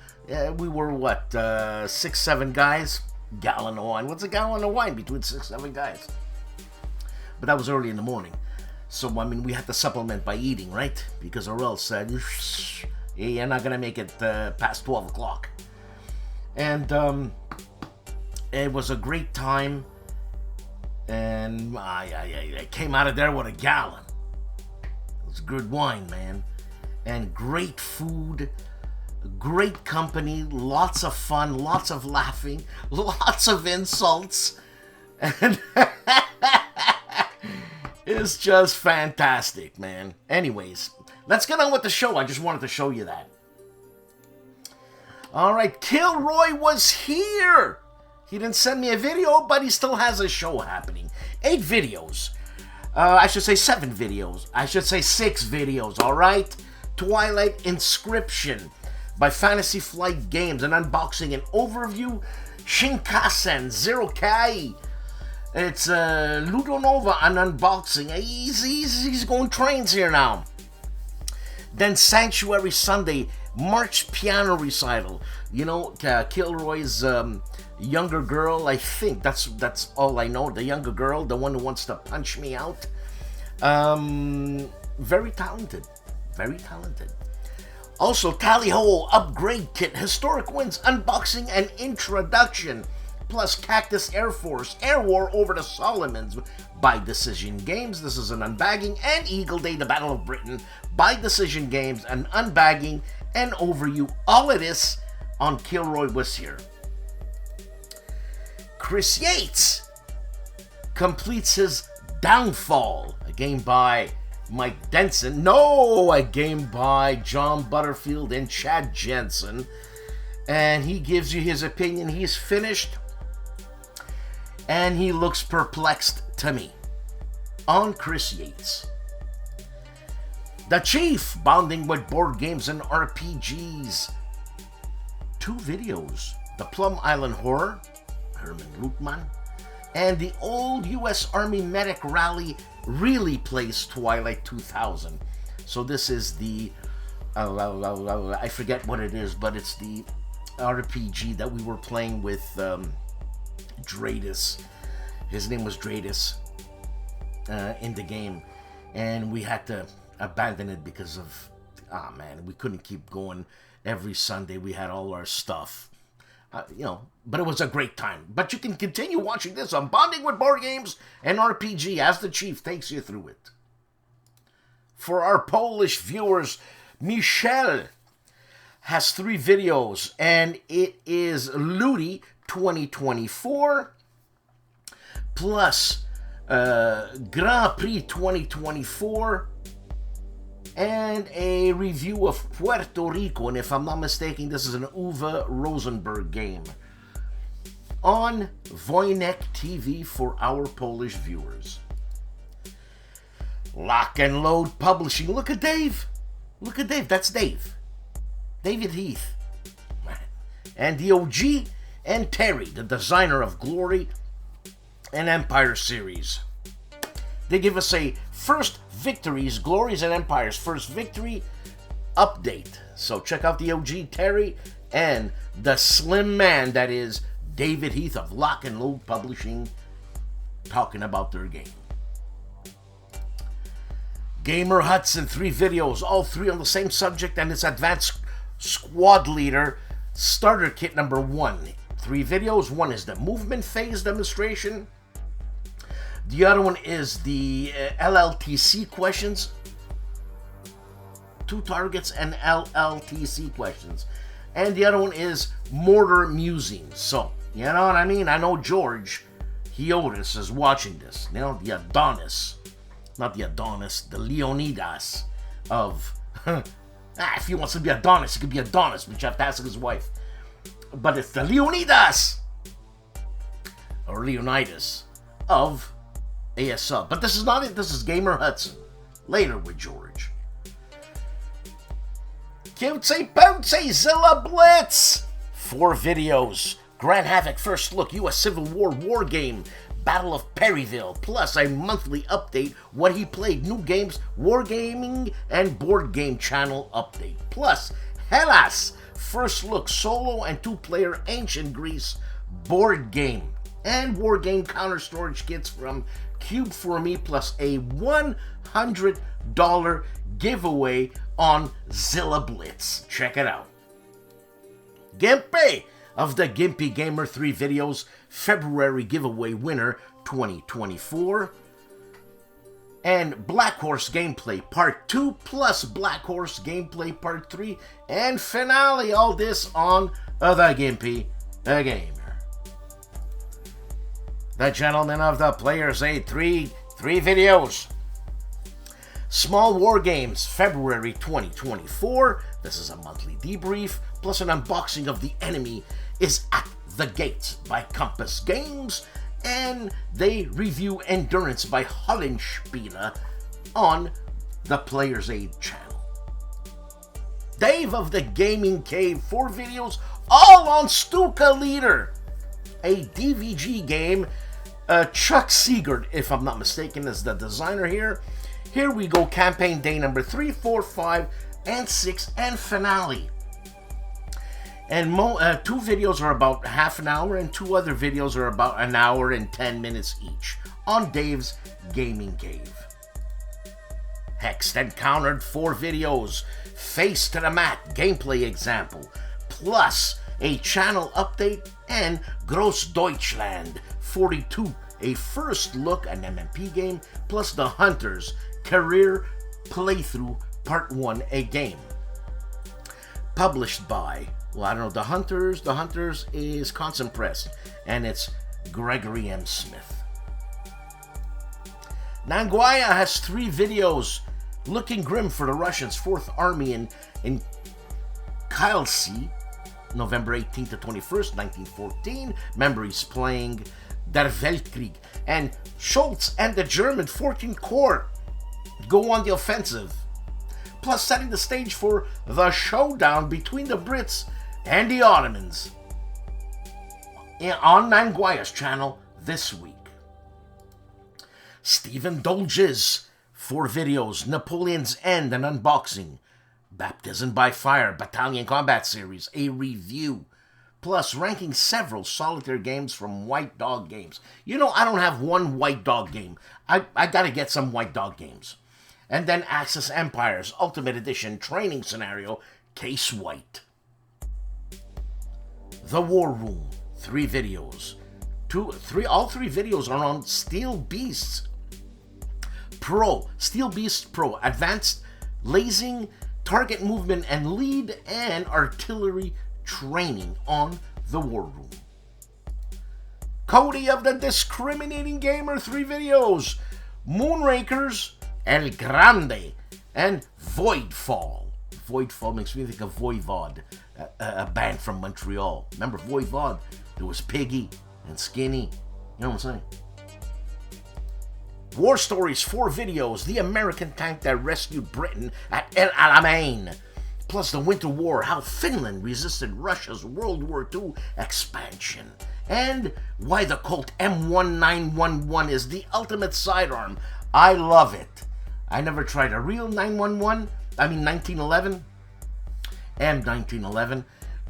We were, what, 6, 7 guys? Gallon of wine. What's a gallon of wine between 6, 7 guys? But that was early in the morning. So, I mean, we had to supplement by eating, right? Because or else, you're not going to make it past 12 o'clock. And it was a great time. And I came out of there with a gallon. It's good wine, man. And great food, great company, lots of fun, lots of laughing, lots of insults. And it's just fantastic, man. Anyways, let's get on with the show. I just wanted to show you that. All right, KilRoyWasHere. He didn't send me a video, but he still has a show happening. 8 videos. I should say 7 videos. I should say 6 videos, alright? Twilight Inscription by Fantasy Flight Games. An unboxing and overview. Shinkansen Zero Kai. It's Ludonova, an unboxing. He's going trains here now. Then Sanctuary Sunday, March piano recital. You know, Kilroy's younger girl, I think that's all I know. The younger girl, the one who wants to punch me out. Very talented, very talented. Also, Tally Ho upgrade kit, historic wins, unboxing and introduction, plus Cactus Air Force Air War over the Solomons by Decision Games. This is an unbagging, and Eagle Day, the Battle of Britain by Decision Games, an unbagging and overview. All of this on KilRoyWasHere. Chris Yates completes his Downfall, a game by Mike Denson. No, a game by John Butterfield and Chad Jensen. And he gives you his opinion. He's finished, and he looks perplexed to me. On Chris Yates. The Chief, bonding with board games and RPGs. 2 videos. The Plum Island Horror, Herman Lutman, and the old U.S. Army Medic Rally really plays Twilight 2000. So this is the, I forget what it is, but it's the RPG that we were playing with Dradis. His name was Dradis in the game, and we had to abandon it because of, we couldn't keep going every Sunday. We had all our stuff. But it was a great time. But you can continue watching this on Bonding with Board Games and RPG as the Chief takes you through it. For our Polish viewers, Michelle has 3 videos, and it is Ludi 2024 plus Grand Prix 2024 and a review of Puerto Rico, and if I'm not mistaken, this is an Uwe Rosenberg game on Wojennik TV for our Polish viewers. Lock and Load Publishing. Look at Dave. Look at Dave. That's Dave. David Heath. And the OG and Terry, the designer of Glory and Empire series. They give us a First Victories, Glories and Empires First Victory update. So check out the OG Terry and the slim man that is David Heath of Lock and Load Publishing talking about their game. Gamer Hudson, 3 videos, all 3 on the same subject, and it's Advanced Squad Leader Starter Kit number 1. 3 videos. One is the movement phase demonstration. The other one is the LLTC questions. 2 targets and LLTC questions. And the other one is mortar musings. So, you know what I mean? I know George Hiotis is watching this. You know, the Adonis. Not the Adonis, the Leonidas of... if he wants to be Adonis, he could be Adonis, but you have to ask his wife. But it's the Leonidas! Or Leonidas of ASL. But this is not it. This is Gamer Hudson. Later with George. Cutesy Poutsy Zilla Blitz! 4 videos. Grand Havoc First Look, U.S. Civil War War Game, Battle of Perryville, plus a monthly update, what he played, new games, wargaming, and board game channel update. Plus, Hellas, First Look, solo and 2-player Ancient Greece board game, and war game counter storage kits from Cube for Me, plus a $100 giveaway on Zilla Blitz. Check it out. GIMPY of the GIMPY Gamer 3 videos, February giveaway winner 2024. And Black Horse Gameplay Part 2 plus Black Horse Gameplay Part 3 and finale. All this on the GIMPY Gamer. The Gentleman of the Players Aid 3 videos. Small War Games, February 2024. This is a monthly debrief, plus an unboxing of The Enemy is at the Gates by Compass Games, and they review Endurance by HOLLANDSPIELE on the Players Aid channel. Dave of the Gaming Cave, 4 videos, all on STUKAJOE, a DVG game. Chuck Seegert, if I'm not mistaken, is the designer here. Here we go, campaign day number 3, 4, 5, and 6, and finale. And 2 videos are about half an hour, and 2 other videos are about an hour and 10 minutes each on Dave's Gaming Cave. Hexed and Countered, 4 videos, Face to the Mat gameplay example, plus a channel update, and Gross Deutschland 42, a first look at an MMP game, plus The Hunters Career Playthrough Part 1, a game. Published by, well, I don't know, The Hunters is Constant Press, and it's Gregory M. Smith. Nanguaya has 3 videos, looking grim for the Russians' 4th Army in Kielce, November 18th to 21st, 1914. Memories playing Der Weltkrieg. And Schultz and the German 14th Corps go on the offensive, plus setting the stage for the showdown between the Brits and the Ottomans on Nanguaya's channel this week. Stephen Dolges, 4 videos, Napoleon's End, an unboxing, Baptism by Fire, Battalion Combat Series, a review, plus ranking several solitaire games from White Dog Games. You know, I don't have one White Dog game. I gotta get some White Dog games. And then Axis Empires Ultimate Edition Training Scenario, Case White. The War Room, 3 videos. All 3 videos are on Steel Beasts Pro, Steel Beast Pro, Advanced Lasing, Target Movement and Lead, and Artillery Training on the War Room. Cody of the Discriminating Gamer, 3 videos. Moonrakers, El Grande, and Voidfall. Voidfall makes me think of Voivod, a band from Montreal. Remember Voivod? There was Piggy and Skinny. You know what I'm saying? War Stories, 4 videos. The American tank that rescued Britain at El Alamein. Plus the Winter War, how Finland resisted Russia's World War II expansion. And why the Colt M1911 is the ultimate sidearm. I love it. I never tried a real 1911, M1911,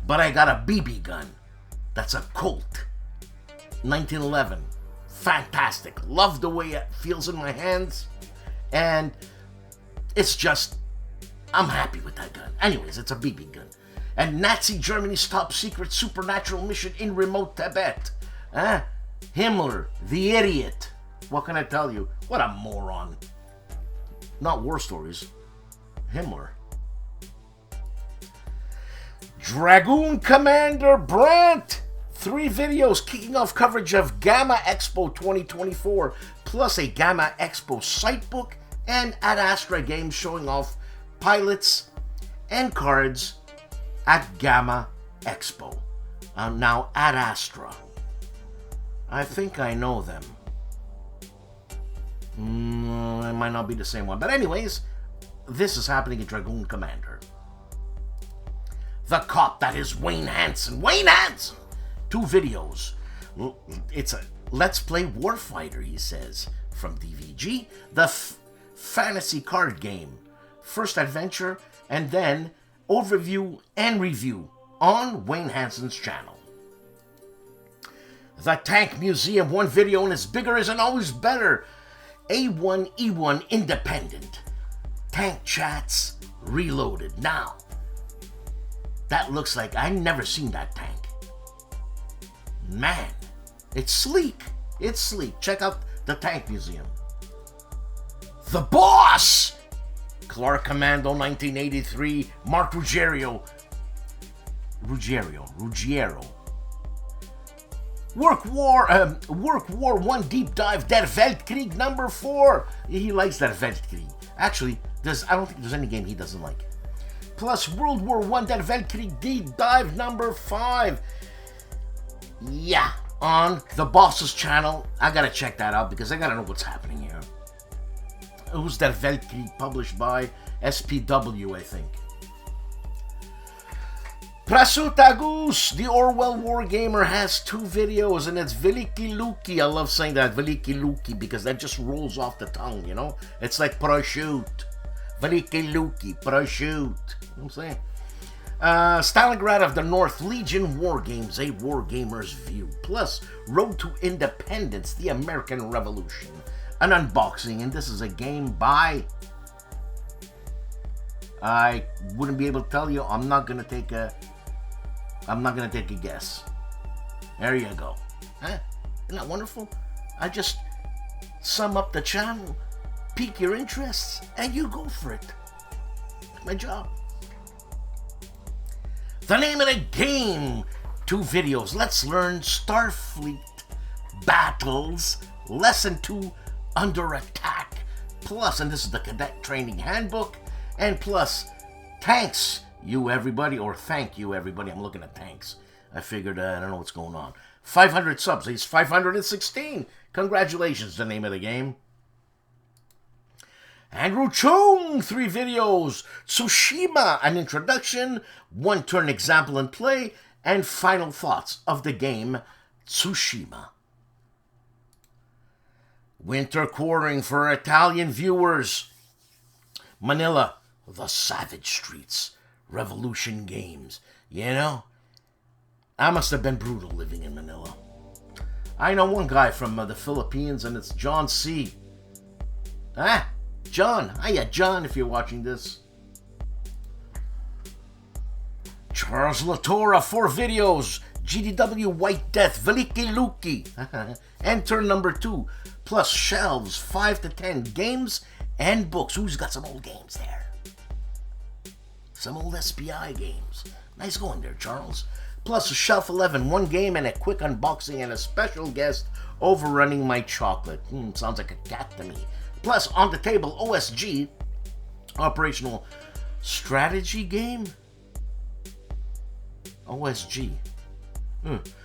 but I got a BB gun. That's a Colt 1911. Fantastic. Love the way it feels in my hands, and it's just, I'm happy with that gun. Anyways, it's a BB gun. And Nazi Germany's top secret supernatural mission in remote Tibet. Himmler, the idiot. What can I tell you? What a moron. Not War Stories. Himmler. Dragoon Commander Brant. 3 videos kicking off coverage of Gamma Expo 2024, plus a Gamma Expo sitebook, and Ad Astra games showing off pilots and cards at Gamma Expo. Now, Ad Astra. I think I know them. It might not be the same one. But anyways, this is happening at Dragoon Commander. The cop that is Wayne Hansen. Wayne Hansen! 2 videos. It's a Let's Play Warfighter, he says, from DVG. The fantasy card game. First adventure, and then overview and review on Wayne Hansen's channel. The Tank Museum, 1 video, and it's bigger isn't always better. A1E1 Independent. Tank Chats Reloaded. Now, that looks like I've never seen that tank. Man, it's sleek. It's sleek. Check out the Tank Museum. The Boss! Clark Commando 1983. Mark Ruggiero. Work War 1 Deep Dive Der Weltkrieg number 4. He likes Der Weltkrieg. Actually, I don't think there's any game he doesn't like. Plus World War 1 Der Weltkrieg Deep Dive number 5. Yeah, on the Boss's channel. I gotta check that out because I gotta know what's happening here. Who's Der Weltkrieg, published by SPW, I think. Prasutagus, the Orwell Wargamer, has 2 videos, and it's Veliki Luki. I love saying that, Veliki Luki, because that just rolls off the tongue, you know? It's like prosciutto. Veliki Luki, prosciutto. You know what I'm saying? Stalingrad of the North, Legion War Games, a Wargamer's view. Plus, Road to Independence, the American Revolution. An unboxing, and this is a game by... I wouldn't be able to tell you. I'm not gonna take a guess. There you go. Huh? Isn't that wonderful? I just sum up the channel, pique your interests, and you go for it. That's my job. The name of the game. 2 videos. Let's learn Starfleet battles. Lesson 2, Under Attack. Plus, and this is the Cadet Training Handbook. And plus, thanks you everybody, or thank you everybody. I'm looking at thanks. I figured, I don't know what's going on. 500 subs. He's 516. Congratulations, the name of the game. Andrew Chung, 3 videos. Tsushima, an introduction, 1 turn example and play, and final thoughts of the game Tsushima. Winter quartering for Italian viewers. Manila, the savage streets, revolution games. You know, I must have been brutal living in Manila. I know one guy from the Philippines, and it's John C. Ah, John. Hiya, John, if you're watching this. Charles Latora, 4 videos. GDW White Death, Veliki Luki. And turn number 2. Plus shelves, 5 to 10 games and books. Who's got some old games there? Some old SPI games. Nice going there, Charles. Plus a shelf 11, 1 game and a quick unboxing and a special guest overrunning my chocolate. Sounds like a cat to me. Plus on the table, OSG, Operational Strategy Game? OSG.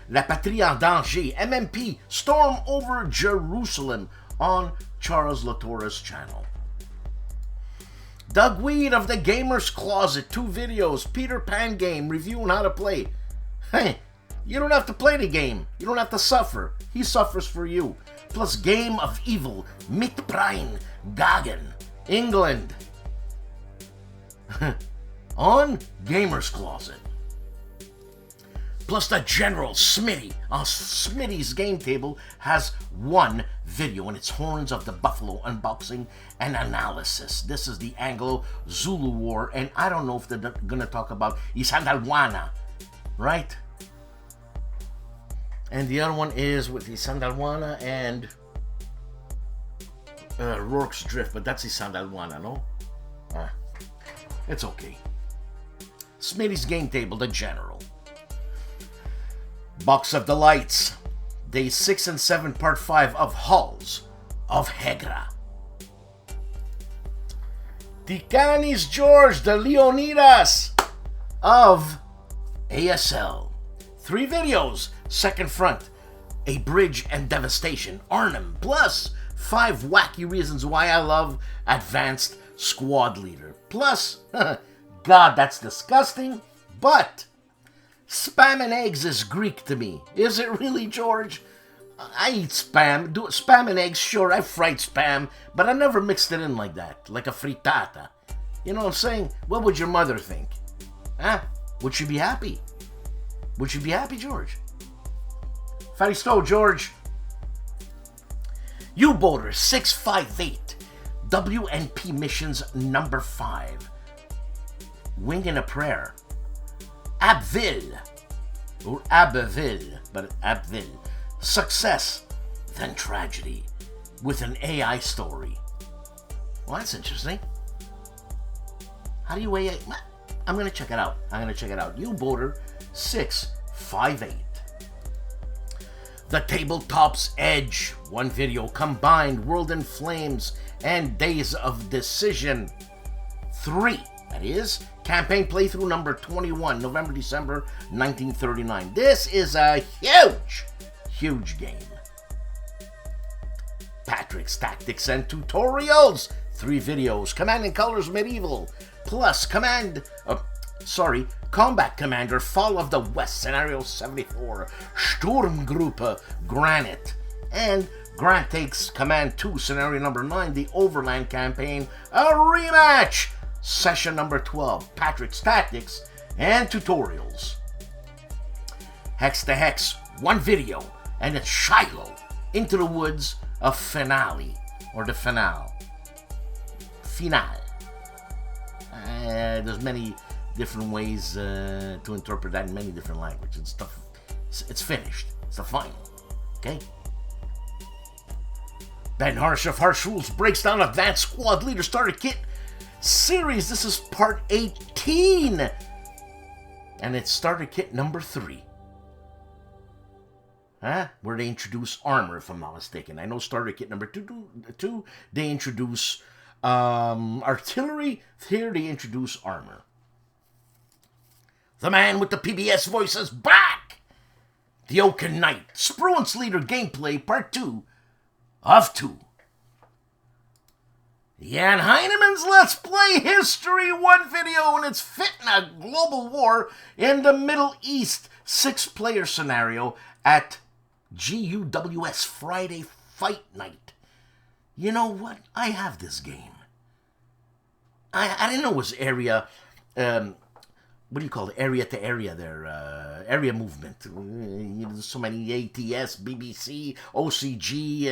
La Patrie en Danger, MMP, Storm Over Jerusalem on Charles Latora's channel. Doug Weed of the Gamer's Closet, 2 videos. Peter Pan game, review on how to play. Hey, you don't have to play the game. You don't have to suffer. He suffers for you. Plus Game of Evil, Mitprine, Gagan, England. On Gamer's Closet. Plus the General Smitty on Smitty's game table has 1 video, and it's Horns of the Buffalo unboxing and analysis. This is the Anglo-Zulu War, and I don't know if they're gonna talk about Isandalwana, right? And the other one is with Isandalwana and Rourke's Drift, but that's Isandalwana, no? It's okay. Smitty's Game Table, the General. Box of Delights, Day 6 and 7, Part 5 of Halls of Hegra. Tikanis George de Leonidas of ASL. 3 videos, second front, A Bridge and Devastation, Arnhem, plus 5 wacky reasons why I love Advanced Squad Leader. Plus, God, that's disgusting, but spam and eggs is Greek to me. Is it really, George? I eat spam. Spam and eggs, sure, I fried spam, but I never mixed it in like that, like a frittata. You know what I'm saying? What would your mother think? Huh? Would she be happy? Would you be happy, George? Fatty Stowe, George. U-Boater 658. WNP Missions number 5. Wing in a Prayer. Abbeville. Or Abbeville, but Abbeville. Success, then Tragedy. With an AI story. Well, that's interesting. How do you weigh it? I'm going to check it out. U-Boater 658. The Tabletop's Edge. 1 video combined. World in Flames and Days of Decision. 3. That is campaign playthrough number 21. November-December 1939. This is a huge game. Patrick's Tactics and Tutorials. 3 videos. Command and Colors Medieval. Plus Combat Commander Fall of the West Scenario 74, Sturmgruppe Granite, and Grant Takes Command 2 Scenario number 9, the Overland Campaign, a rematch, Session number 12, Patrick's Tactics and Tutorials. Hex to Hex, 1 video, and it's Shiloh, Into the Woods, a finale, or the finale. There's many different ways to interpret that in many different languages. It's finished. It's the final. Okay? Ben Harsh of Harsh Rules breaks down Advanced Squad Leader Starter Kit series. This is part 18. And it's Starter Kit number 3. Where they introduce armor, if I'm not mistaken. I know Starter Kit number 2 they introduce artillery. Here they introduce armor. The man with the PBS voice is back! The Oaken Night, Spruance Leader Gameplay Part 2 of 2. Jan Heinemann's Let's Play History 1 video, and it's fit in a global war in the Middle East 6-player scenario at GUWS Friday Fight Night. You know what? I have this game. I didn't know it was area... what do you call it? Area to area there. Area movement. There's so many ATS, BBC, OCG,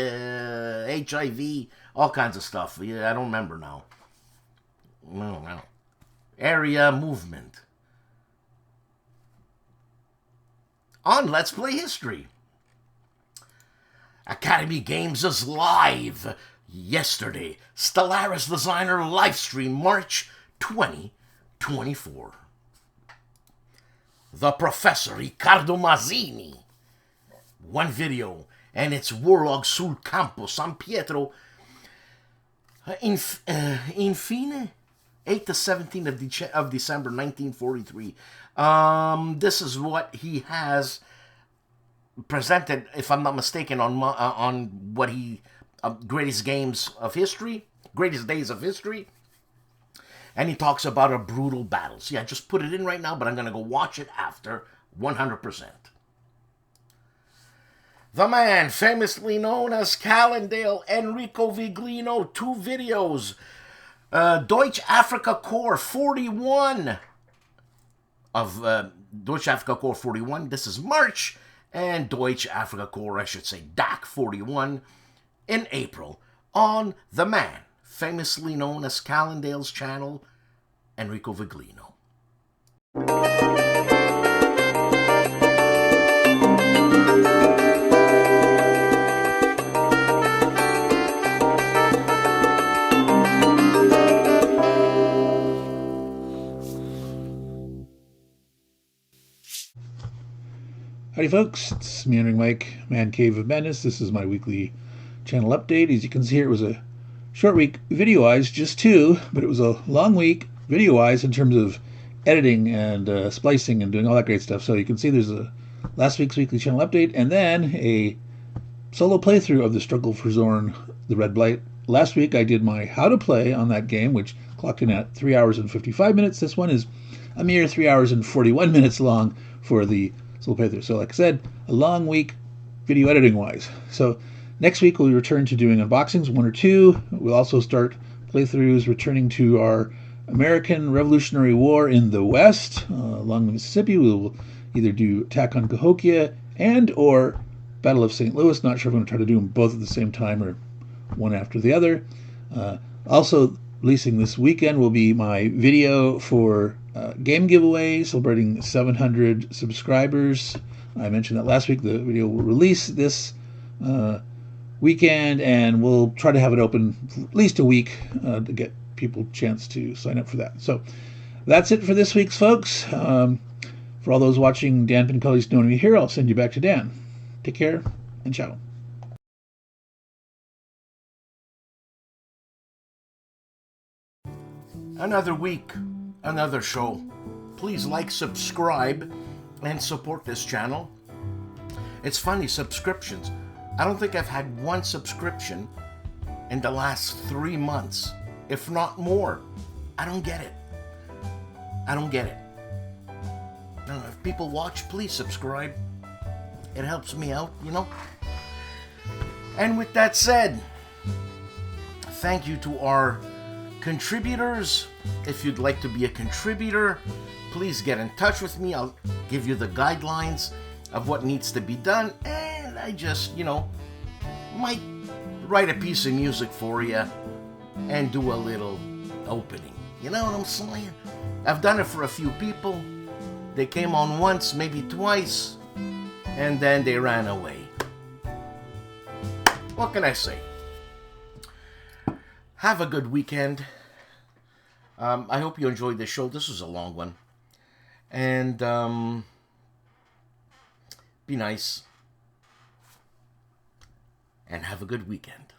HIV, all kinds of stuff. I don't remember now. No. Area movement. On Let's Play History. Academy Games is live. Yesterday, Stellaris Designer livestream March 2024. The Professor Riccardo Mazzini. 1 video, and it's Warlog sul campo San Pietro. Infine, 8 to 17 of December 1943. This is what he has presented, if I'm not mistaken, on what he greatest games of history, greatest days of history. And he talks about a brutal battle. See, I just put it in right now, but I'm going to go watch it after 100%. The man famously known as Calandale, Enrico Viglino, 2 videos. Deutsche Afrika Korps 41 of Deutsche Afrika Korps 41. This is March. And Deutsche Afrika Korps, I should say, DAC 41 in April on the man famously known as Calandale's channel, Enrico Viglino. Howdy folks, it's Meandering Mike, Man Cave of Madness. This is my weekly channel update. As you can see here, it was a short week video-wise, just 2, but it was a long week video-wise in terms of editing and splicing and doing all that great stuff. So you can see there's a last week's weekly channel update and then a solo playthrough of the Struggle for Zorn, the Red Blight. Last week I did my how to play on that game, which clocked in at 3 hours and 55 minutes. This one is a mere 3 hours and 41 minutes long for the solo playthrough. So like I said, a long week video editing wise. So next week we'll return to doing unboxings, 1 or 2. We'll also start playthroughs returning to our American Revolutionary War in the West. Along the Mississippi, we will either do Attack on Cahokia and or Battle of St. Louis. Not sure if I'm going to try to do them both at the same time or one after the other. Also releasing this weekend will be my video for game giveaway celebrating 700 subscribers. I mentioned that last week. The video will release this weekend, and we'll try to have it open for at least a week to get people a chance to sign up for that. So that's it for this week's folks. For all those watching Dan Pincully's Knowing Me Here, I'll send you back to Dan. Take care and ciao. Another week, another show. Please like, subscribe, and support this channel. It's funny, subscriptions. I don't think I've had one subscription in the last 3 months, if not more. I don't get it. I don't get it. Now, if people watch, please subscribe. It helps me out, you know. And with that said, thank you to our contributors. If you'd like to be a contributor, please get in touch with me. I'll give you the guidelines of what needs to be done, and I just, you know, might write a piece of music for you and do a little opening. You know what I'm saying? I've done it for a few people. They came on once, maybe twice, and then they ran away. What can I say? Have a good weekend. I hope you enjoyed this show. This was a long one. And be nice. And have a good weekend.